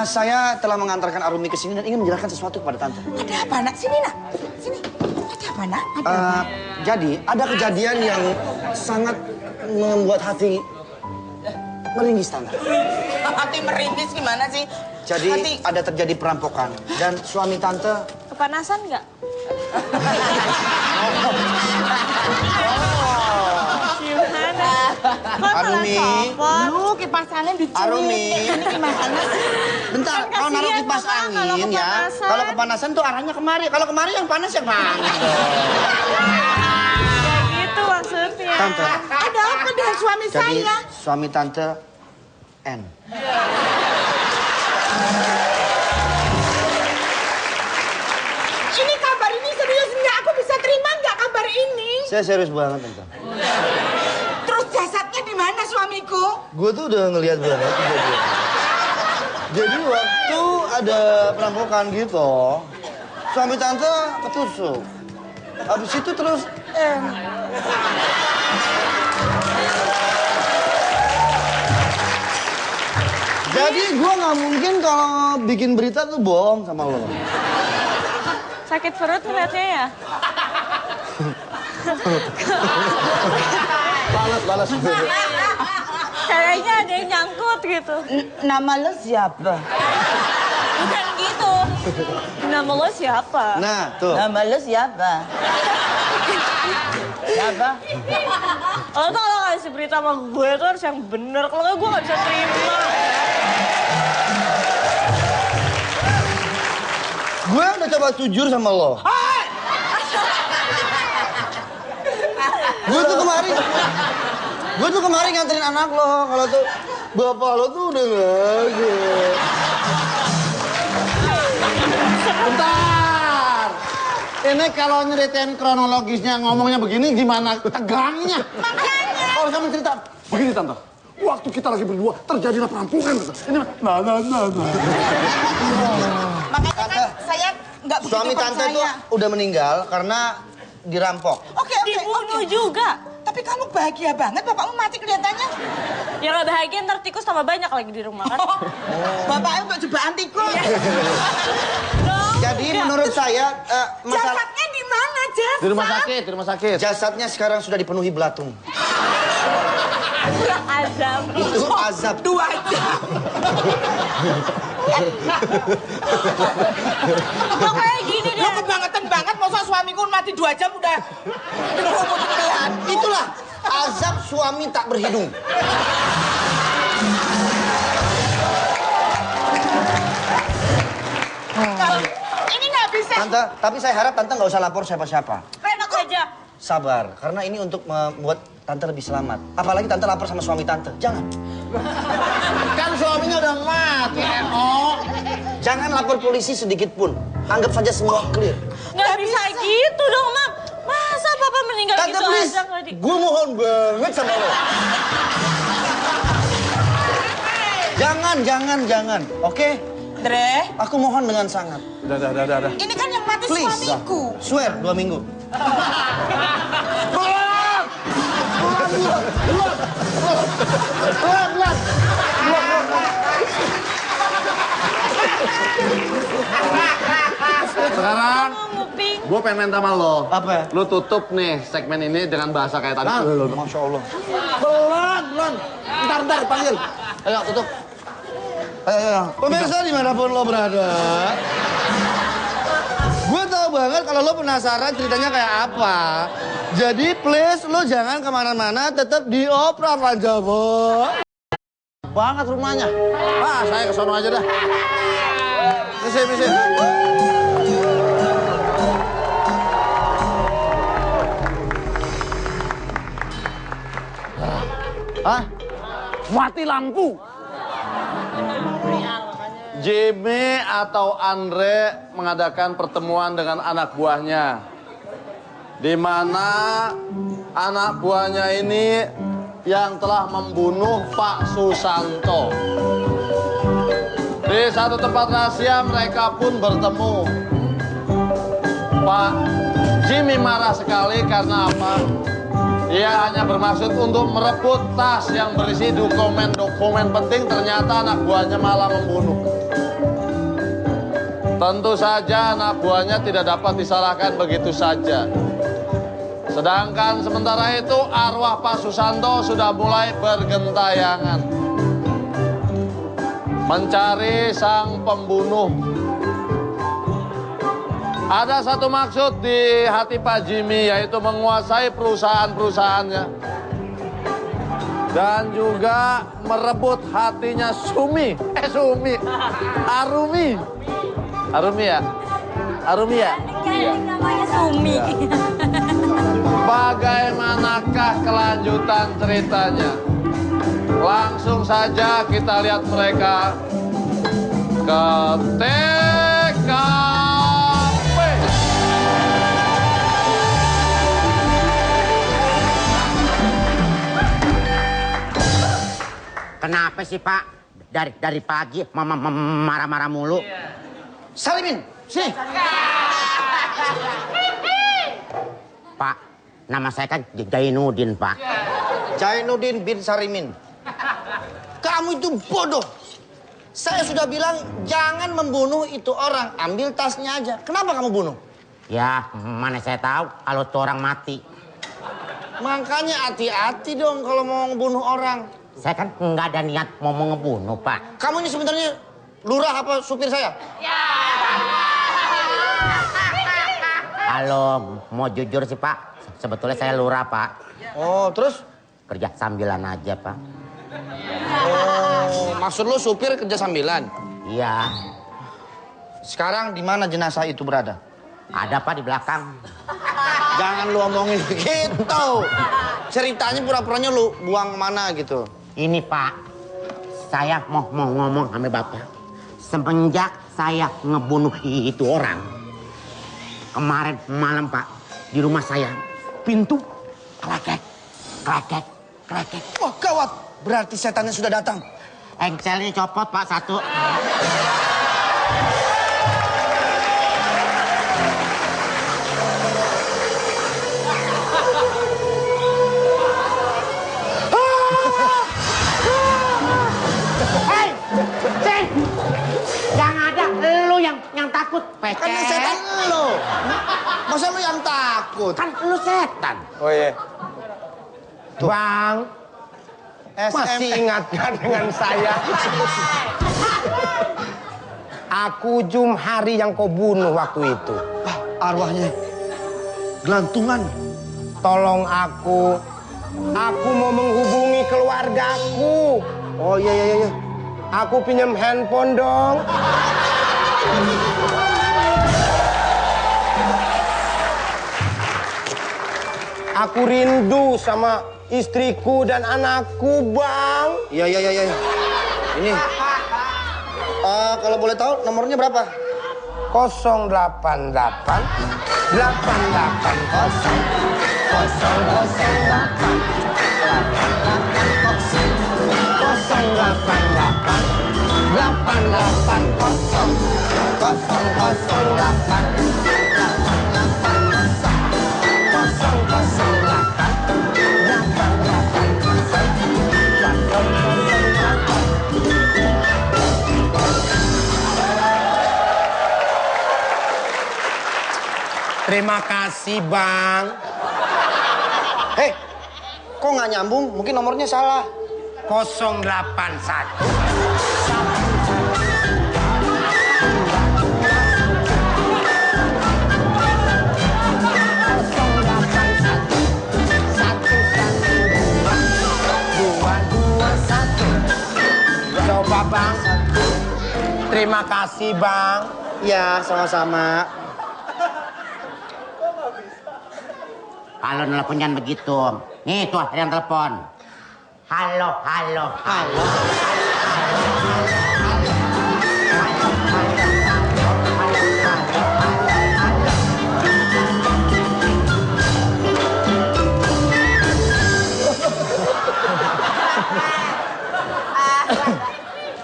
S2: Saya telah mengantarkan Arumi ke sini dan ingin menjelaskan sesuatu kepada Tante.
S4: Ada apa, nak? Sini, nak. Sini. Ada apa, nak? Ada apa?
S2: Jadi, ada kejadian yang sangat membuat hati meringis, Tante.
S4: Hati meringis gimana sih?
S2: Jadi, ada terjadi perampokan dan suami Tante...
S6: Kepanasan nggak? Gimana? Kok
S2: Arumi.
S6: telepon?
S4: Lu kipasannya diculik.
S2: Arumi.
S4: Ini gimana sih?
S2: Bentar,
S6: Kan
S2: kalau naruh
S6: kasihan,
S2: kipas
S6: Mama, kalau
S2: angin ya.
S6: kepanasan.
S2: Kalau kepanasan tuh arahnya kemari. Kalau kemari yang panas yang mana?
S6: Ya gitu maksudnya.
S2: Tante.
S4: Ada apa dengan suami
S2: Jadi,
S4: saya?
S2: suami Tante N.
S4: Ini kabar ini serius nggak? Aku bisa terima nggak kabar ini?
S2: Saya serius banget, Tante.
S4: Terus jasadnya di mana suamiku?
S2: Gue tuh udah ngeliat banget kejadian. Jadi waktu ada perampokan gitu, suami Tante ketusuk. Habis itu terus N. Jadi gue nggak mungkin kalau bikin berita tuh bohong sama lo.
S6: Sakit perut ngeliatnya ya?
S2: Balas.
S6: Kayaknya ada yang nyangkut gitu.
S4: Nama lo siapa?
S6: Bukan gitu. Nama lo siapa?
S2: Nah, tuh.
S4: Nama lo siapa? Siapa?
S6: Lo tuh kalau ngasih berita sama gue tuh harus yang bener. Kalau nggak gue nggak bisa terima.
S2: Gue udah coba jujur sama lo. Gue tuh kemarin nganterin anak lo. Kalau tuh bapak lo tuh udah nggak ada.
S3: Bentar. Ini kalau nyeritain kronologisnya ngomongnya begini gimana tegangnya?
S4: Makanya.
S3: Kalau sama cerita begini Tante. Waktu kita lagi berdua terjadilah perampokan. Ini nah.
S4: Makanya kan saya nggak begitu
S2: Suami Tante tuh
S4: percaya.
S2: udah meninggal karena dirampok.
S4: Oke.
S6: Dibunuh juga.
S4: Tapi kamu bahagia banget, bapakmu mati kelihatannya.
S6: Ya nggak bahagia ntar tikus tambah banyak lagi di rumah kan.
S4: Bapaknya untuk jebakan tikus.
S2: Jadi menurut saya masalah
S4: Jasadnya di mana, jasad?
S3: Di rumah sakit.
S2: jasadnya sekarang sudah dipenuhi belatung.
S6: Azam.
S2: Itu azab.
S4: 2 jam.
S6: Kok kayak gini
S4: Lo
S6: deh.
S4: kebangetan banget, masa suamiku mati 2 jam udah dirumut telan.
S2: Itulah azab suami tak berhidung.
S4: Ini nggak bisa.
S2: Tante, tapi saya harap Tante nggak usah lapor siapa-siapa.
S6: Enak aja.
S2: Sabar, karena ini untuk membuat Tante lebih selamat. Apalagi Tante lapor sama suami Tante. Jangan.
S3: Kan suaminya udah mati, Eno.
S2: Jangan lapor polisi sedikit pun. Anggap saja semua clear.
S6: Nggak bisa gitu dong, Mam. Masa papa meninggal
S2: Tante,
S6: gitu
S2: please.
S6: aja nggak di...
S2: Gue mohon banget sama lo. Jangan. Oke?
S4: Dre,
S2: Aku mohon dengan sangat.
S3: Udah.
S4: ini kan yang mati
S2: Please.
S4: suamiku.
S2: Swear, 2 minggu.
S3: Pelan. Sekarang
S6: Nguping.
S3: gue pengen main sama lo.
S2: Apa?
S3: Lo tutup nih segmen ini dengan bahasa kayak tadi.
S2: Masya Allah.
S3: Pelan. Ntar panggil. Ayo tutup. Ayo.
S2: Pemirsa dimanapun lo berada, gue tahu banget kalau lo penasaran ceritanya kayak apa. Jadi please lo jangan kemana-mana, tetap di Opera Panjabo.
S3: Banget rumahnya. Saya ke sono aja dah. Misi. Hah? Mati lampu. Jimmy atau Andre mengadakan pertemuan dengan anak buahnya. Di mana anak buahnya ini yang telah membunuh Pak Susanto. Di satu tempat rahasia mereka pun bertemu. Pak Jimmy marah sekali karena apa? Dia hanya bermaksud untuk merebut tas yang berisi dokumen-dokumen penting, ternyata anak buahnya malah membunuh.
S7: Tentu saja anak buahnya tidak dapat disalahkan begitu saja. Sedangkan sementara itu arwah Pak Susanto sudah mulai bergentayangan mencari sang pembunuh. Ada satu maksud di hati Pak Jimmy, yaitu menguasai perusahaan-perusahaannya dan juga merebut hatinya Arumi ya?
S6: Kan namanya Sumi.
S7: Bagaimanakah kelanjutan ceritanya? Langsung saja kita lihat mereka ke TKP.
S1: Kenapa sih Pak? Dari pagi marah-marah mulu.
S2: Salimin, sini.
S1: Pak, nama saya kan Jainuddin, Pak.
S2: Jainuddin bin Sarimin. Kamu itu bodoh. Saya sudah bilang jangan membunuh itu orang. Ambil tasnya aja. Kenapa kamu bunuh?
S1: Ya, mana saya tahu kalau itu orang mati.
S2: Makanya hati-hati dong kalau mau ngebunuh orang.
S1: Saya kan nggak ada niat mau ngebunuh, Pak.
S2: Kamu ini sebenarnya lurah apa supir saya?
S1: Kalau mau jujur sih, Pak, sebetulnya saya lurah, Pak.
S2: Oh, terus?
S1: Kerja sambilan aja, Pak.
S2: Oh, maksud lu supir kerja sambilan?
S1: Iya.
S2: Sekarang di mana jenazah itu berada?
S1: Ada, Pak, di belakang.
S2: Jangan lu omongin begitu. Ceritanya pura-puranya lu buang kemana gitu.
S1: Ini, Pak, saya mau ngomong sama Bapak. Semenjak saya ngebunuh itu orang, kemarin malam, Pak, di rumah saya, pintu klekek.
S2: Wah, gawat. Berarti setannya sudah datang.
S1: Engselnya copot, Pak, satu. Hei, Ceng, yang ada lu yang takut, pecek.
S2: Kan setan lu. Masa lu yang takut?
S1: Kan lu setan.
S2: Oh iya.
S8: Bang, masih ingatkan dengan saya? Aku Jumhari yang kau bunuh waktu itu.
S2: Arwahnya gelantungan.
S8: Tolong aku mau menghubungi keluargaku.
S2: Oh iya.
S8: Aku pinjam handphone dong. Aku rindu sama istriku dan anakku, Bang.
S2: Iya. Ini. Kalau boleh tahu nomornya berapa?
S8: 088 880 Terima kasih, Bang.
S2: Hei, kok nggak nyambung? Mungkin nomornya salah.
S8: 081 Coba, Bang. Terima kasih, Bang.
S2: Ya, sama-sama.
S1: Kalau nelpon jangan begitu. Nih tuh ada yang telepon. Halo.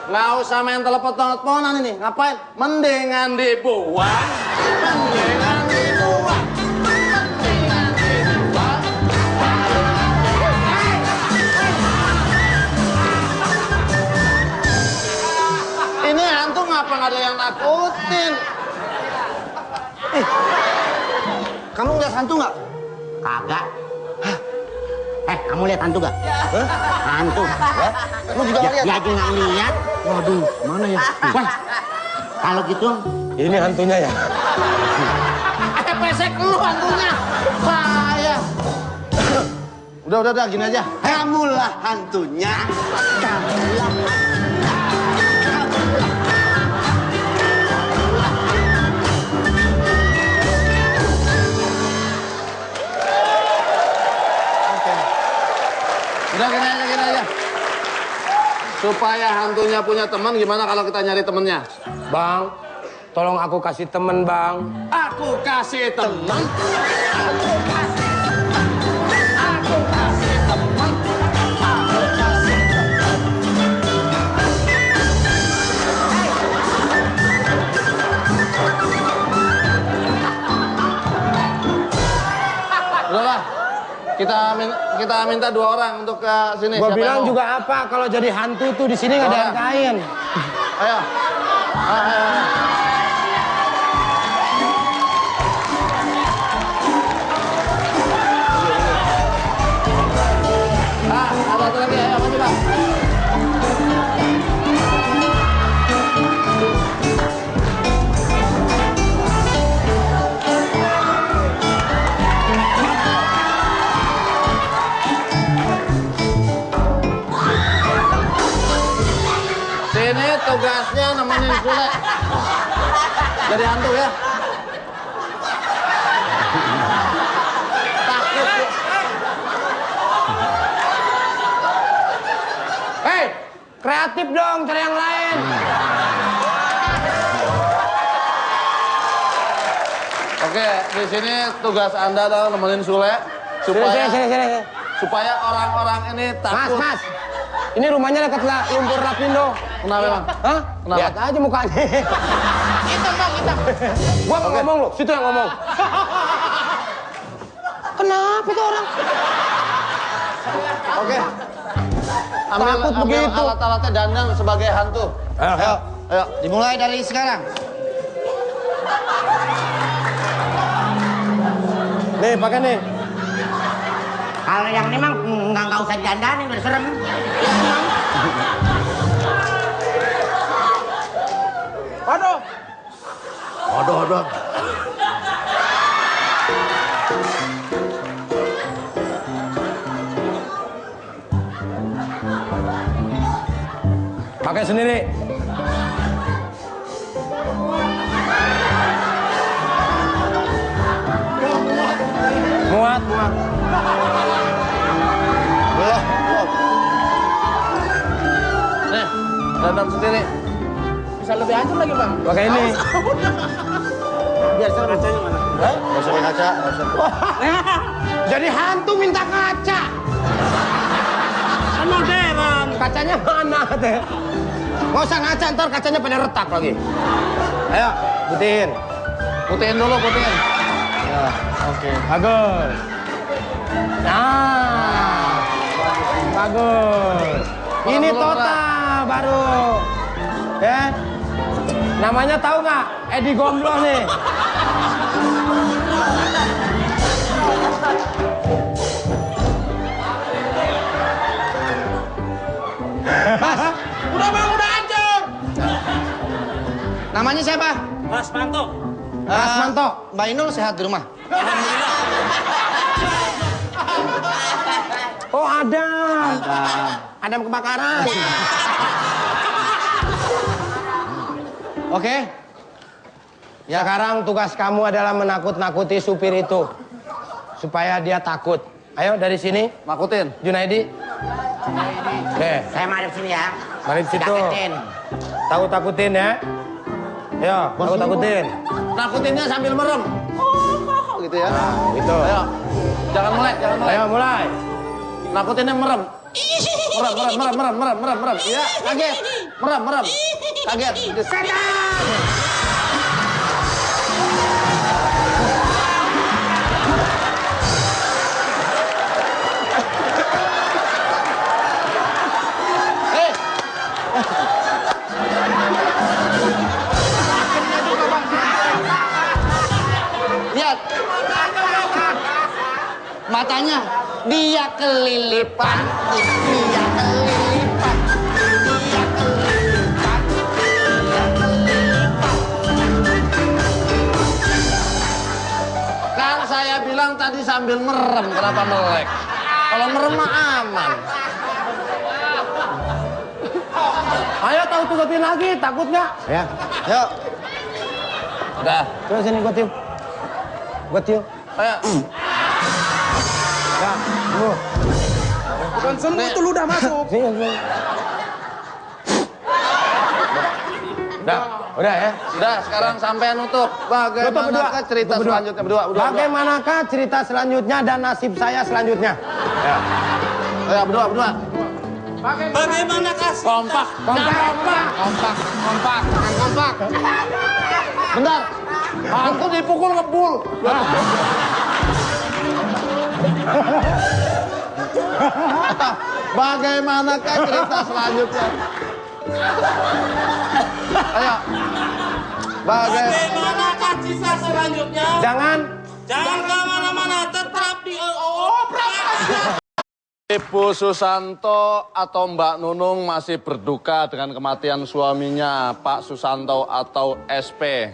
S7: Nggak usah main telepon-teleponan ini. Ngapain? Mendingan dibuang. Ini hantu ngapa nggak ada yang nakutin?
S2: Kamu ngeliat hantu nggak?
S1: Kagak. Kamu lihat hantu gak? Hantu.
S2: Lu juga ngeliat?
S1: Dia aja nggak lihat.
S3: Waduh, mana ya?
S1: Wah, kalau gitu,
S8: Ini hantunya ya.
S1: pesek lu hantunya. Saya.
S2: Udah, gini aja.
S1: Kamulah hantunya. Kamulah.
S7: Udah gini aja. Supaya hantunya punya teman, gimana kalau kita nyari temennya?
S8: Bang, tolong aku kasih temen bang.
S7: Aku kasih teman. Udahlah, kita minta 2 orang untuk ke sini.
S8: Gua
S7: Siapa
S8: bilang
S7: yang mau?
S8: juga apa kalau jadi hantu tuh di sini nggak ada yang kain.
S7: Ayo. Ayo. Ada satu lagi, ayo maju bang. Sini tugasnya nemenin Sule. Jadi hantu ya. Takut.
S8: Hei, kreatif dong, cari yang lain.
S7: Oke, di sini tugas Anda adalah nemenin Sule
S8: Sini.
S7: supaya orang-orang ini takut.
S8: Mas, ini rumahnya dekat lumpur Lapindo.
S7: Kenapa bang?
S8: Hah?
S7: Kenapa?
S8: Lihat aja mukanya.
S4: Hitam bang, hitam.
S8: Gua mau ngomong loh, situ yang ngomong. Kenapa tuh orang?
S7: Oke. Ambil
S8: Takut begitu.
S7: alat-alatnya dandan sebagai hantu.
S2: Ayo, dimulai dari sekarang.
S8: Nih, pakai nih.
S1: Kalau yang ini mah nggak usah didandanin, udah serem.
S3: Aduh.
S8: Pakai sendiri. Muat.
S7: Nih, dandan sendiri.
S4: Bisa lebih hancur lagi bang.
S8: Pakai ini.
S1: Biasa kacanya mana?
S2: Nggak usah pakai kaca, nggak usah.
S8: Jadi hantu minta kaca.
S1: Kan modern.
S8: Kacanya mana teh? Nggak usah ngaca, ntar kacanya pada retak lagi. Ayo, putihin.
S7: Putihin dulu, putihin.
S8: Ya, oke. Bagus. Nah, bagus. Ini
S7: Belum
S8: total baru. Ya. Namanya tahu nggak? Edi Gombloh nih.
S4: Udah bang, udah hancur.
S2: Namanya siapa?
S5: Mas Manto.
S8: Mas Manto.
S2: Mbak Inul sehat di rumah?
S8: Oh ada. Ada kebakaran.
S2: Oke.
S8: Ya. Sekarang tugas kamu adalah menakut-nakuti supir itu. Supaya dia takut. Ayo dari sini.
S7: Nakutin.
S8: Junaidi. Oke.
S1: Saya madep sini ya.
S8: Mari situ.
S1: Dapetin.
S8: Takut-takutin ya. Ayo, takut-takutin.
S7: Nakutinnya sambil merem. Oh, gitu ya.
S8: Nah, gitu.
S7: Ayo. Jangan melek, jangan melek.
S8: Ayo mulai.
S7: Nakutinnya merem. Merem. Iya, kaget. Merem. Kaget.
S1: Katanya dia kelilipan, dia kelilipan, dia kelilipan, dia kelilipan.
S7: Kan saya bilang tadi sambil merem, kenapa melek? Kalau merem mah aman.
S8: Ayo tahu tugatin lagi, takut nggak? Ya.
S2: Yuk.
S7: Udah.
S8: Coba sini gua tiup. Gua tiup.
S7: Ayo.
S8: Ya, lu.
S3: Bukan sembuh itu ludah masuk.
S8: Sini, sini. Udah ya.
S7: Udah, sekarang sampai nutup. Bagaimanakah cerita selanjutnya? Berdua.
S8: Bagaimanakah cerita selanjutnya dan nasib saya selanjutnya? Ya.
S7: Ayo, berdua.
S1: Bagaimanakah
S7: Kompak. Bentar. Hantu dipukul ngebul. Bagaimanakah cerita selanjutnya? Ayo.
S1: Bagaimanakah cerita selanjutnya?
S8: Jangan
S1: Kemana-mana, tetap di
S7: Ibu Susanto atau Mbak Nunung masih berduka dengan kematian suaminya, Pak Susanto atau SP.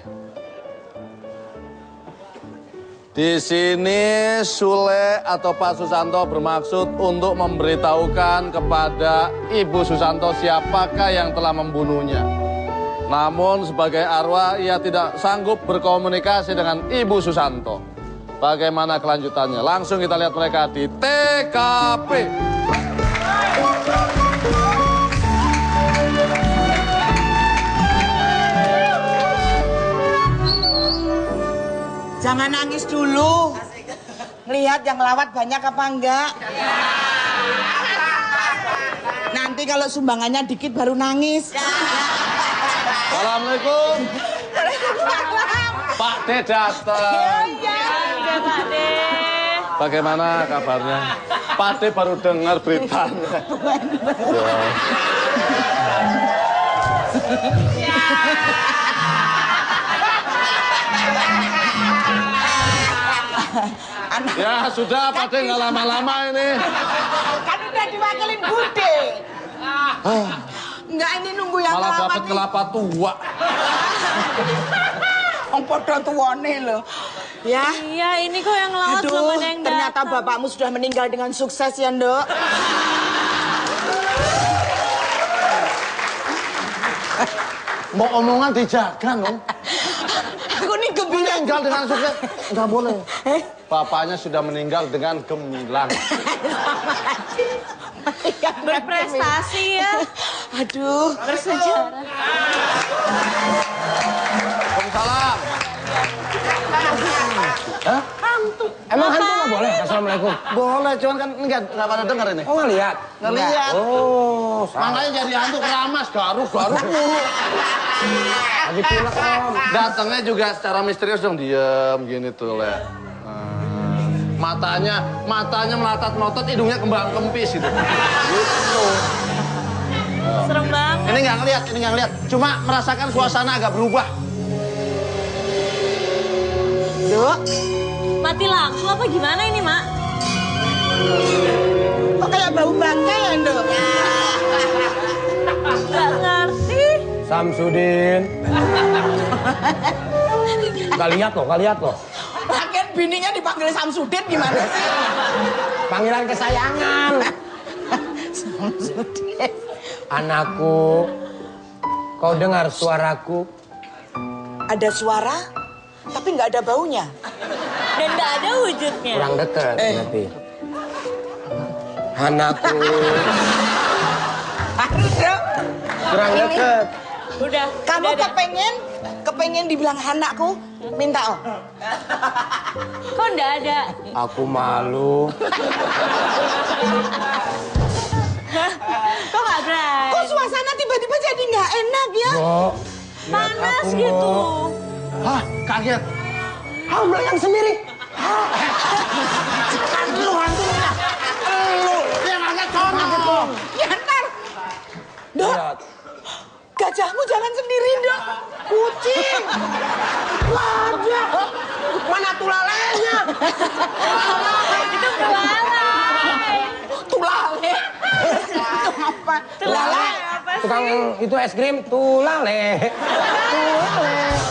S7: Di sini Sule atau Pak Susanto bermaksud untuk memberitahukan kepada Ibu Susanto siapakah yang telah membunuhnya. Namun sebagai arwah ia tidak sanggup berkomunikasi dengan Ibu Susanto. Bagaimana kelanjutannya? Langsung kita lihat mereka di TKP.
S4: Jangan nangis dulu. Lihat yang lawat banyak apa enggak. Nanti kalau sumbangannya dikit baru nangis.
S7: Assalamualaikum. Pak D datang.
S6: Pak D.
S7: Bagaimana kabarnya? Pak D baru dengar beritanya. Ya sudah, Pak D nggak lama-lama ini.
S4: Kan udah diwakilin Bude. Enggak, ini nunggu yang
S7: Malah
S4: lama
S7: dapat
S4: nih.
S7: kelapa tua.
S4: Om podo tuwane loh. Ya.
S6: Iya, ini kok yang lawat belum
S4: Aduh,
S6: ada yang
S4: ternyata
S6: datang.
S4: bapakmu sudah meninggal dengan sukses ya, Nduk.
S7: Mau omongan dijaga, Nong.
S4: Aku nih kebilang.
S7: Meninggal dengan sukses. Nggak boleh. Bapaknya sudah meninggal dengan gemilang.
S6: Berprestasi ya.
S4: Aduh.
S6: Bersejarah.
S7: Waalaikumsalam.
S8: Hah? Emang hantu nggak boleh? Assalamualaikum.
S7: Boleh, cuman kan nggak pada denger ini.
S8: Oh nggak lihat?
S7: Nggak lihat.
S8: Oh,
S7: Makanya jadi hantu keramas, garuk mulu.
S8: lagi pilek om.
S7: Datangnya juga secara misterius dong, diem gini tuh, Le. Matanya melatat-melotot, hidungnya kembang kempis gitu. Gitu.
S6: Serem banget.
S7: Ini nggak ngeliat. Cuma merasakan suasana agak berubah.
S4: Nduk,
S6: Mati lampu apa gimana ini, Mak?
S4: kok kayak bau bangkai ya, Nduk?
S6: Gak ngerti.
S8: Samsudin. Gak lihat loh.
S4: Lagian bininya dipanggil Samsudin gimana sih?
S8: Panggilan kesayangan.
S4: Samsudin.
S8: Anakku, kau dengar suaraku?
S4: Ada suara, tapi nggak ada baunya.
S6: Dan gak ada wujudnya.
S8: Kurang dekat berarti. Anakku,
S4: Harus, Nduk.
S8: kurang dekat.
S6: Udah.
S4: Kamu
S6: udah.
S4: kepengen dibilang anakku, minta om.
S6: Kok nggak ada?
S8: Aku malu.
S6: Kok nggak berani?
S4: Kok suasana tiba-tiba jadi nggak enak ya?
S8: Bo,
S6: Panas gitu.
S7: Hah, kaget.
S8: Kau melayang sendiri.
S1: Kan lu hantunya. Lu, dia kaget sono.
S4: Ya ntar. Nduk,
S8: Lihat.
S4: gajahmu jalan sendiri, Nduk. Kucing.
S1: Wajah. Mana tulalenya?
S6: Itu beruang Tulale apa sih?
S8: Tukang itu es krim, tulale.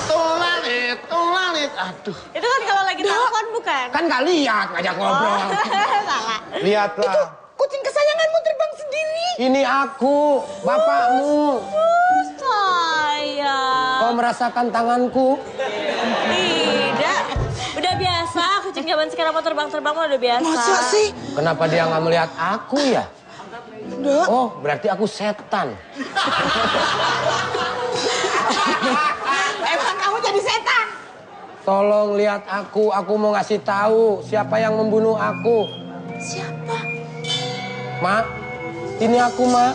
S3: Tulalit. Aduh.
S6: Itu kan kalau lagi telepon bukan?
S8: Kan gak lihat, ngajak ngobrol.
S6: Salah.
S8: Lihatlah.
S4: Kucing kesayanganmu terbang sendiri.
S8: Ini aku, bapakmu.
S6: Sayang.
S8: Kau merasakan tanganku?
S6: Tidak. Udah biasa, kucing zaman sekarang mau terbang-terbang mah udah biasa.
S4: Masa sih?
S8: Kenapa dia nggak melihat aku ya?
S4: Dok.
S8: Oh, berarti aku setan.
S4: Emang kamu jadi setan?
S8: Tolong lihat aku mau ngasih tahu siapa yang membunuh aku.
S4: Siapa?
S8: Mak, ini aku, Mak.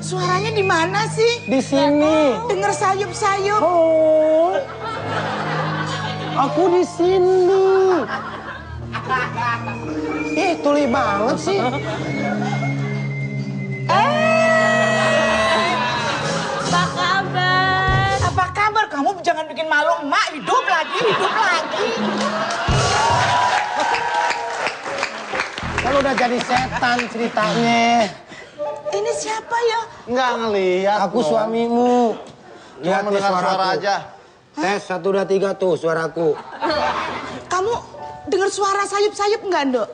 S4: Suaranya di mana sih?
S8: Di sini.
S4: Dengar sayup-sayup.
S8: Oh. Aku di sini. Ih, tuli banget sih.
S6: Apa kabar?
S4: Apa kabar? Kamu jangan bikin malu emak. Hidup lagi, hidup lagi.
S8: Kalau udah jadi setan ceritanya.
S4: Ini siapa ya?
S3: Nggak ngelihat.
S8: Aku
S3: dong.
S8: suamimu.
S3: Cuma
S8: Lihat nih
S3: mendengar suara
S8: suaraku.
S3: aja.
S8: Tes 1, 2, 3 tuh suaraku.
S4: Kamu dengar suara sayup-sayup nggak, Dok?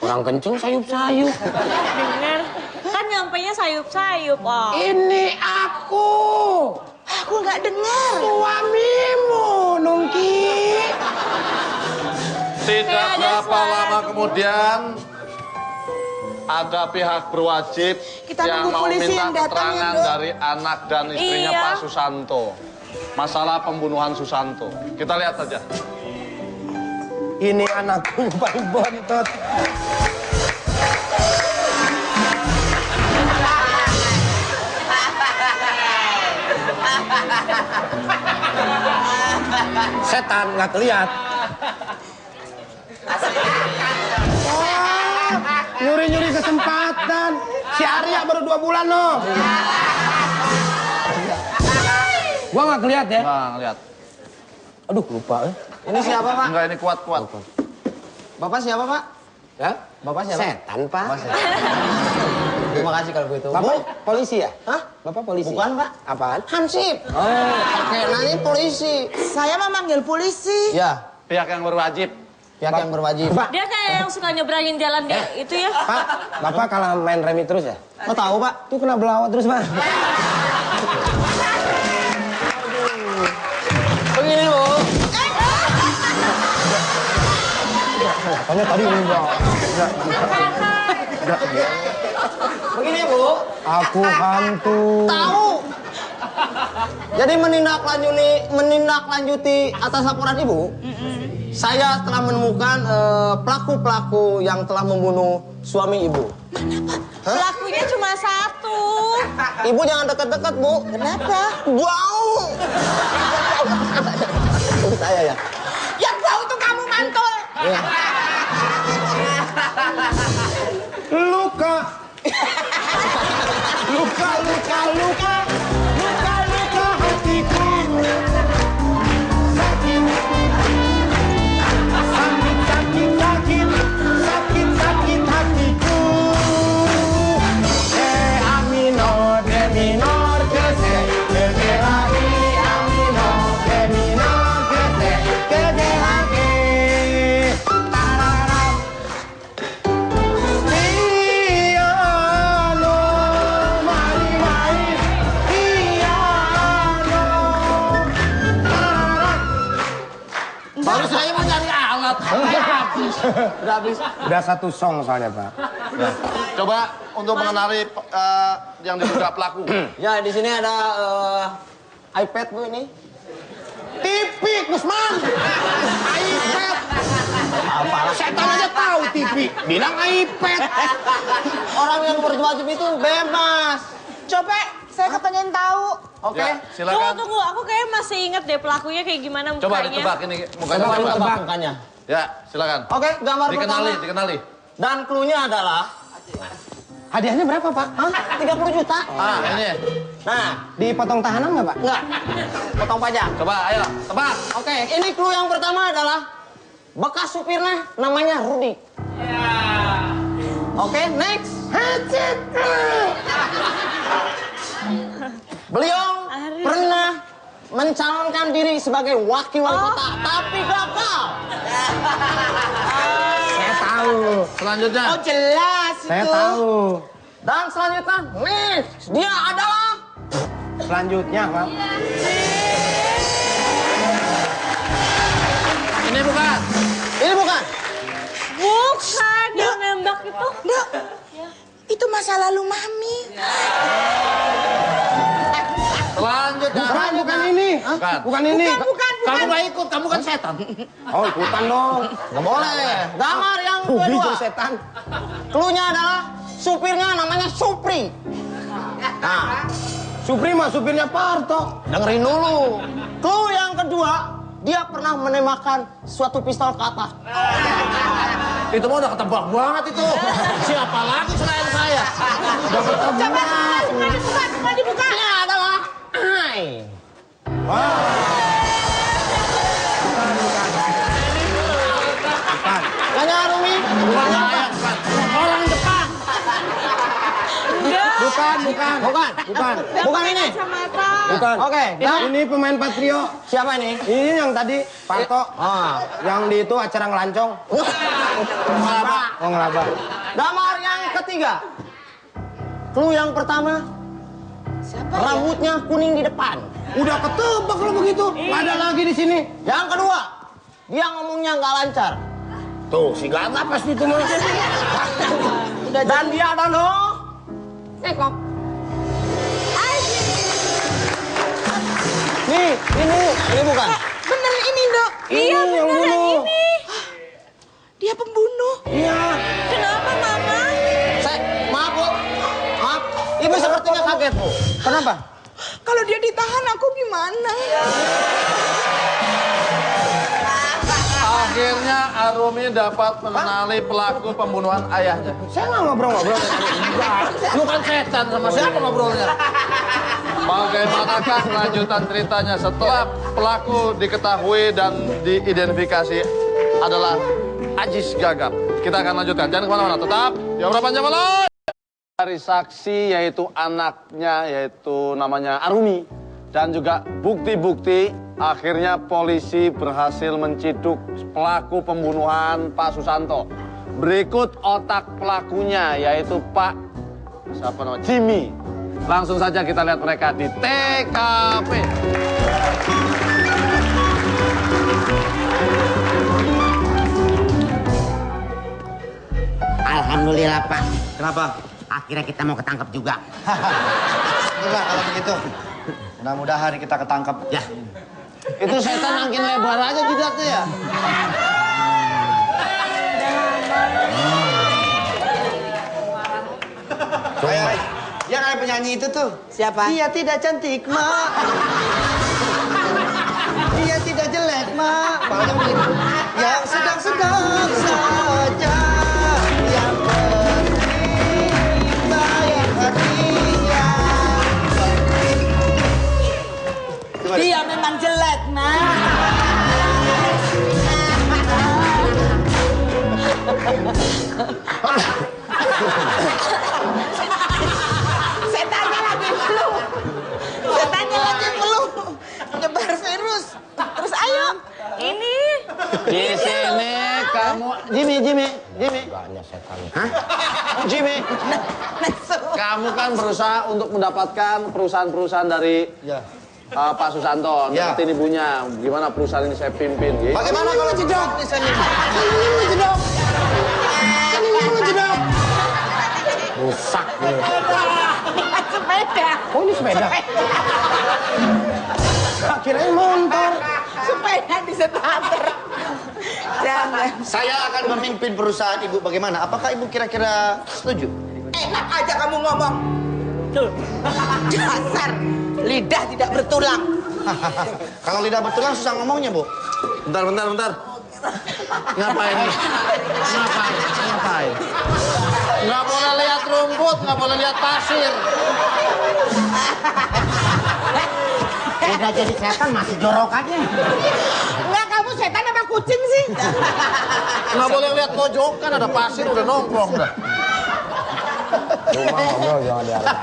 S8: Kurang kenceng sayup-sayup.
S6: Dengar. Kan nyampainya sayup-sayup, oh.
S8: Ini aku.
S4: Aku nggak dengar.
S8: Suamimu, Nungki.
S7: Tidak
S6: Kayak ada
S7: berapa
S6: suara
S7: lama
S6: gemuruh.
S7: kemudian ada pihak berwajib
S4: Kita
S7: yang
S4: nunggu
S7: mau
S4: polisi
S7: minta
S4: yang datang,
S7: keterangan
S4: ya, Dok.
S7: dari anak dan istrinya
S6: Iya.
S7: Pak Susanto. Masalah pembunuhan Susanto. Kita lihat saja.
S8: Ini anakku paling bontot. Setan nggak kelihat. Oh, nyuri-nyuri kesempatan. Si Arya baru 2 bulan loh. Gua nggak kelihat ya.
S7: Nah, lihat.
S8: Aduh lupa.
S2: Ini siapa, Pak?
S7: Enggak, ini kuat-kuat.
S2: Bapak siapa, Pak?
S8: Ya?
S2: Bapak siapa?
S8: Setan pak.
S2: Terima kasih kalau begitu.
S8: Bapak
S2: Bu?
S8: polisi ya?
S2: Hah?
S8: Bapak polisi?
S2: Bukan, Pak.
S8: Apaan?
S2: Hansip.
S8: Oh,
S2: Pakai nanya polisi.
S4: Saya mau manggil polisi.
S2: Ya,
S7: Pihak yang berwajib.
S2: pihak yang berwajib.
S8: Pak,
S6: Dia kayak yang suka nyebrangin jalan kayak itu ya.
S8: Pak, Bapak kalah main remi terus ya?
S2: Oh, tahu, Pak?
S8: Tuh kena belawat terus, Pak.
S2: Begini, Bu.
S8: Katanya tadi enggak.
S2: Begini, Bu.
S8: Aku hantu.
S2: Tahu. Jadi menindaklanjuti atas laporan Ibu, saya telah menemukan pelaku-pelaku yang telah membunuh suami Ibu.
S6: Pelakunya cuma 1.
S2: Ibu jangan deket-deket, Bu.
S4: Kenapa?
S2: Bau. Saya ya.
S4: Yang bau tuh kamu, mantul.
S2: Ya.
S8: Luka. Luka, luka, luka. Luka, luka hatiku. Sakit. Sakit, sakit, sakit. Sakit, sakit hatiku. A minor, D minor, ke C. Ke G lagi, A minor, D minor, ke C. Ke G lagi. Tararam. Piano, mari main piano.
S2: Baru saya mau cari alat. Udah habis.
S8: Udah 1 song soalnya, Pak.
S7: Coba untuk mengenali yang diduga pelaku.
S2: Ya, di sini ada iPad, Bu, ini.
S8: TV, Gusman. iPad.
S2: Apalah.
S8: Setan aja tahu TV. Bilang iPad.
S2: Orang yang berwajib itu bebas.
S4: Coba saya kepengen tahu.
S2: Oke.
S7: Ya,
S6: Tunggu,
S7: silakan.
S6: tunggu. Aku kayak masih inget deh pelakunya kayak gimana mukanya.
S7: Coba ditebak ini mukanya
S2: Coba
S7: siapa?
S2: tebak mukanya.
S7: Ya, silakan.
S2: Oke, gambar
S7: Dikenali,
S2: pertama.
S7: dikenali.
S2: Dan clue-nya adalah
S8: Hadiahnya berapa, Pak?
S2: hah, 30 juta.
S7: Ini.
S2: Nah,
S8: Dipotong tahanan nggak, Pak?
S2: enggak. Potong pajak.
S7: Coba, ayo, tebak.
S2: Oke, ini clue yang pertama adalah bekas supirnya namanya Rudi.
S8: Oke, next. Beliau pernah mencalonkan diri sebagai wakil wali kota, tapi gagal. Saya tahu.
S7: Selanjutnya.
S4: Oh jelas
S8: Saya
S4: itu.
S8: tahu. Dan selanjutnya, next. Dia adalah selanjutnya, Pak.
S7: Ini bukan.
S8: Ini bukan.
S6: Bukan yang nembak itu.
S4: Dok, itu masa lalu Mami.
S7: Selanjutnya.
S8: Bukan ini.
S7: Bukan.
S8: Bukan ini.
S4: Bukan.
S7: Kamu nggak ikut, kamu kan setan.
S8: Oh, ikutan dong. Nggak boleh. Gambar yang kedua. Setan. Cluenya adalah supirnya namanya Supri. Nah, Supri mah supirnya Parto. Dengerin dulu. Clue yang kedua, dia pernah menembakkan suatu pistol ke atas.
S7: Itu mah udah ketebak banget itu. Siapa lagi selain saya?
S4: Coba dibuka.
S8: Ini adalah Ai. Tanya Rumi. Orang Jepang. Bukan ini. Bukan. Oke.
S2: Ini pemain Patrio.
S8: Siapa ini?
S2: Ini yang tadi Parto. Yang di itu acara ngelancong.
S8: Ngelaba.
S2: Oh ngelaba.
S8: Gambar yang ketiga. Clue yang pertama. Rambutnya kuning di depan.
S2: Udah ketebak kalau begitu. Nggak ada lagi di sini.
S8: Yang kedua, dia ngomongnya nggak lancar.
S2: Tuh si Gata pasti itu mah.
S8: Dan dia adalah Nekok. Nih, ini bukan.
S4: Bener ini dok.
S8: Ini yang bunuh.
S4: Dia pembunuh.
S8: Iya.
S6: Kenapa Mama?
S8: Maaf Bu. Maaf. Ibu sepertinya kaget Bu. Kenapa?
S4: Kalau dia ditahan aku gimana?
S7: Akhirnya Arumi dapat mengenali pelaku pembunuhan ayahnya.
S2: Saya nggak ngobrol-ngobrol.
S7: Lu kan setan, sama siapa ngobrolnya? Bagaimanakah kelanjutan ceritanya setelah pelaku diketahui dan diidentifikasi adalah Ajis Gagap? Kita akan lanjutkan. Jangan kemana-mana, tetap di Obrolan Panjang Malam. Dari saksi yaitu anaknya yaitu namanya Arumi dan juga bukti-bukti akhirnya polisi berhasil menciduk pelaku pembunuhan Pak Susanto. Berikut otak pelakunya yaitu Pak siapa namanya Jimmy. Langsung saja kita lihat mereka di TKP.
S1: Alhamdulillah Pak.
S2: Kenapa?
S1: Akhirnya kita mau ketangkep juga.
S2: Enggak kalau begitu. Mudah-mudahan kita ketangkep.
S1: Ya.
S8: Itu setan makin lebar aja jidatnya ya.
S2: Yang ada penyanyi itu tuh.
S4: Siapa?
S2: Dia tidak cantik, Mak. Dia tidak jelek, Mak. Pokoknya begitu. Yang sedang-sedang saja. Yang penting baik hatinya.
S4: Dia memang jelek, nah. Setannya lagi flu. Nyebar virus. Terus ayo.
S6: Ini.
S8: Di sini kamu Jimmy.
S2: Banyak setan.
S8: Jimmy. Kamu kan berusaha untuk mendapatkan perusahaan-perusahaan dari Pak Susanto.
S2: Ya.
S8: Dapetin ibunya. Gimana perusahaan ini saya pimpin gitu.
S2: Bagaimana kalau jedok?
S8: Rusak.
S4: Sepeda.
S2: Oh ini sepeda? Kirain motor.
S4: Sepeda di starter. Jangan.
S2: Saya akan memimpin perusahaan ibu bagaimana? Apakah ibu kira-kira setuju?
S4: Enak aja kamu ngomong. Tuh. Dasar lidah tidak bertulang.
S2: Kalau lidah bertulang susah ngomongnya, Bu.
S7: Bentar. Ngapain? Nggak boleh lihat rumput, nggak boleh lihat pasir.
S1: Udah jadi setan masih jorok aja.
S4: Enggak, kamu setan apa kucing sih?
S7: Nggak boleh lihat pojokan, ada pasir udah nongkrong dah.
S8: Rumah ngobrol jangan dihargain.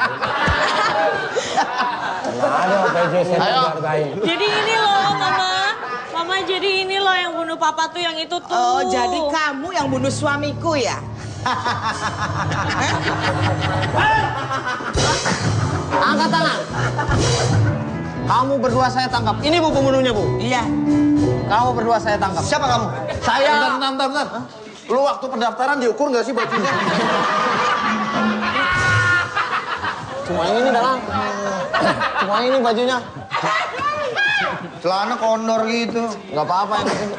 S8: Nah, ada OPJ setan dihargain.
S6: Jadi ini loh Mama. Mama jadi ini loh yang bunuh papa tuh yang itu tuh.
S4: Oh, jadi kamu yang bunuh suamiku ya?
S8: Angkat tangan. Kamu berdua saya tangkap. Ini Bu pembunuhnya Bu.
S4: Iya.
S8: Kamu berdua saya tangkap.
S2: Siapa kamu?
S8: Saya.
S3: Bentar. Lu waktu pendaftaran diukur nggak sih bajunya?
S8: Cuma ini dalam. Cuma ini bajunya.
S2: Celana kondor gitu.
S8: Nggak apa-apa yang penting.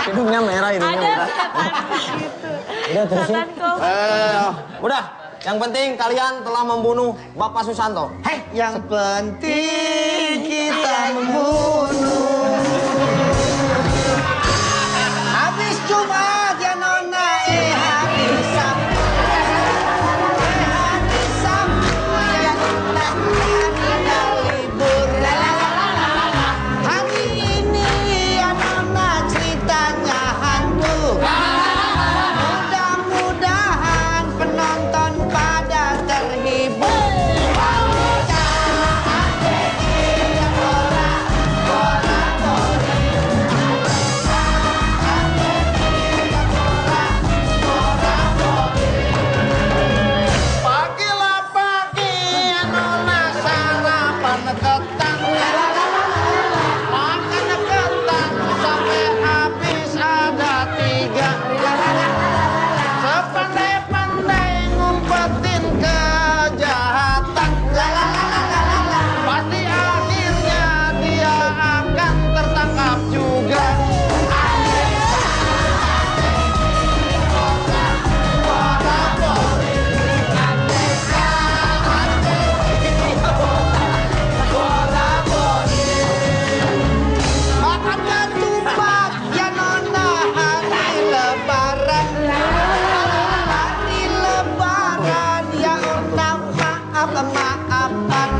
S8: Hidungnya merah, hidungnya
S6: Ada
S8: merah.
S6: setan gitu.
S8: Udah terusin.
S6: Setan kok.
S8: Udah. Yang penting kalian telah membunuh Bapak Susanto.
S2: Hei, yang penting kita membunuh. Habis Jumat ya Nona, habis Sabtu. Habis Sabtu ya Nona, kita libur. Hari ini ya Nona ceritanya hantu. Mudah-mudahan penonton pada terhibur.
S3: Pagilah pagi Nona sarapan ketan. Makan ketan sampai habis ada 3. Sepandai-pandai ngumpetin kejahatan. Pasti akhirnya dia akan tertangkap juga.
S2: Makan ketupat ya Nona, hari lebaran. Hari lebaran ya undang maaf-maafan.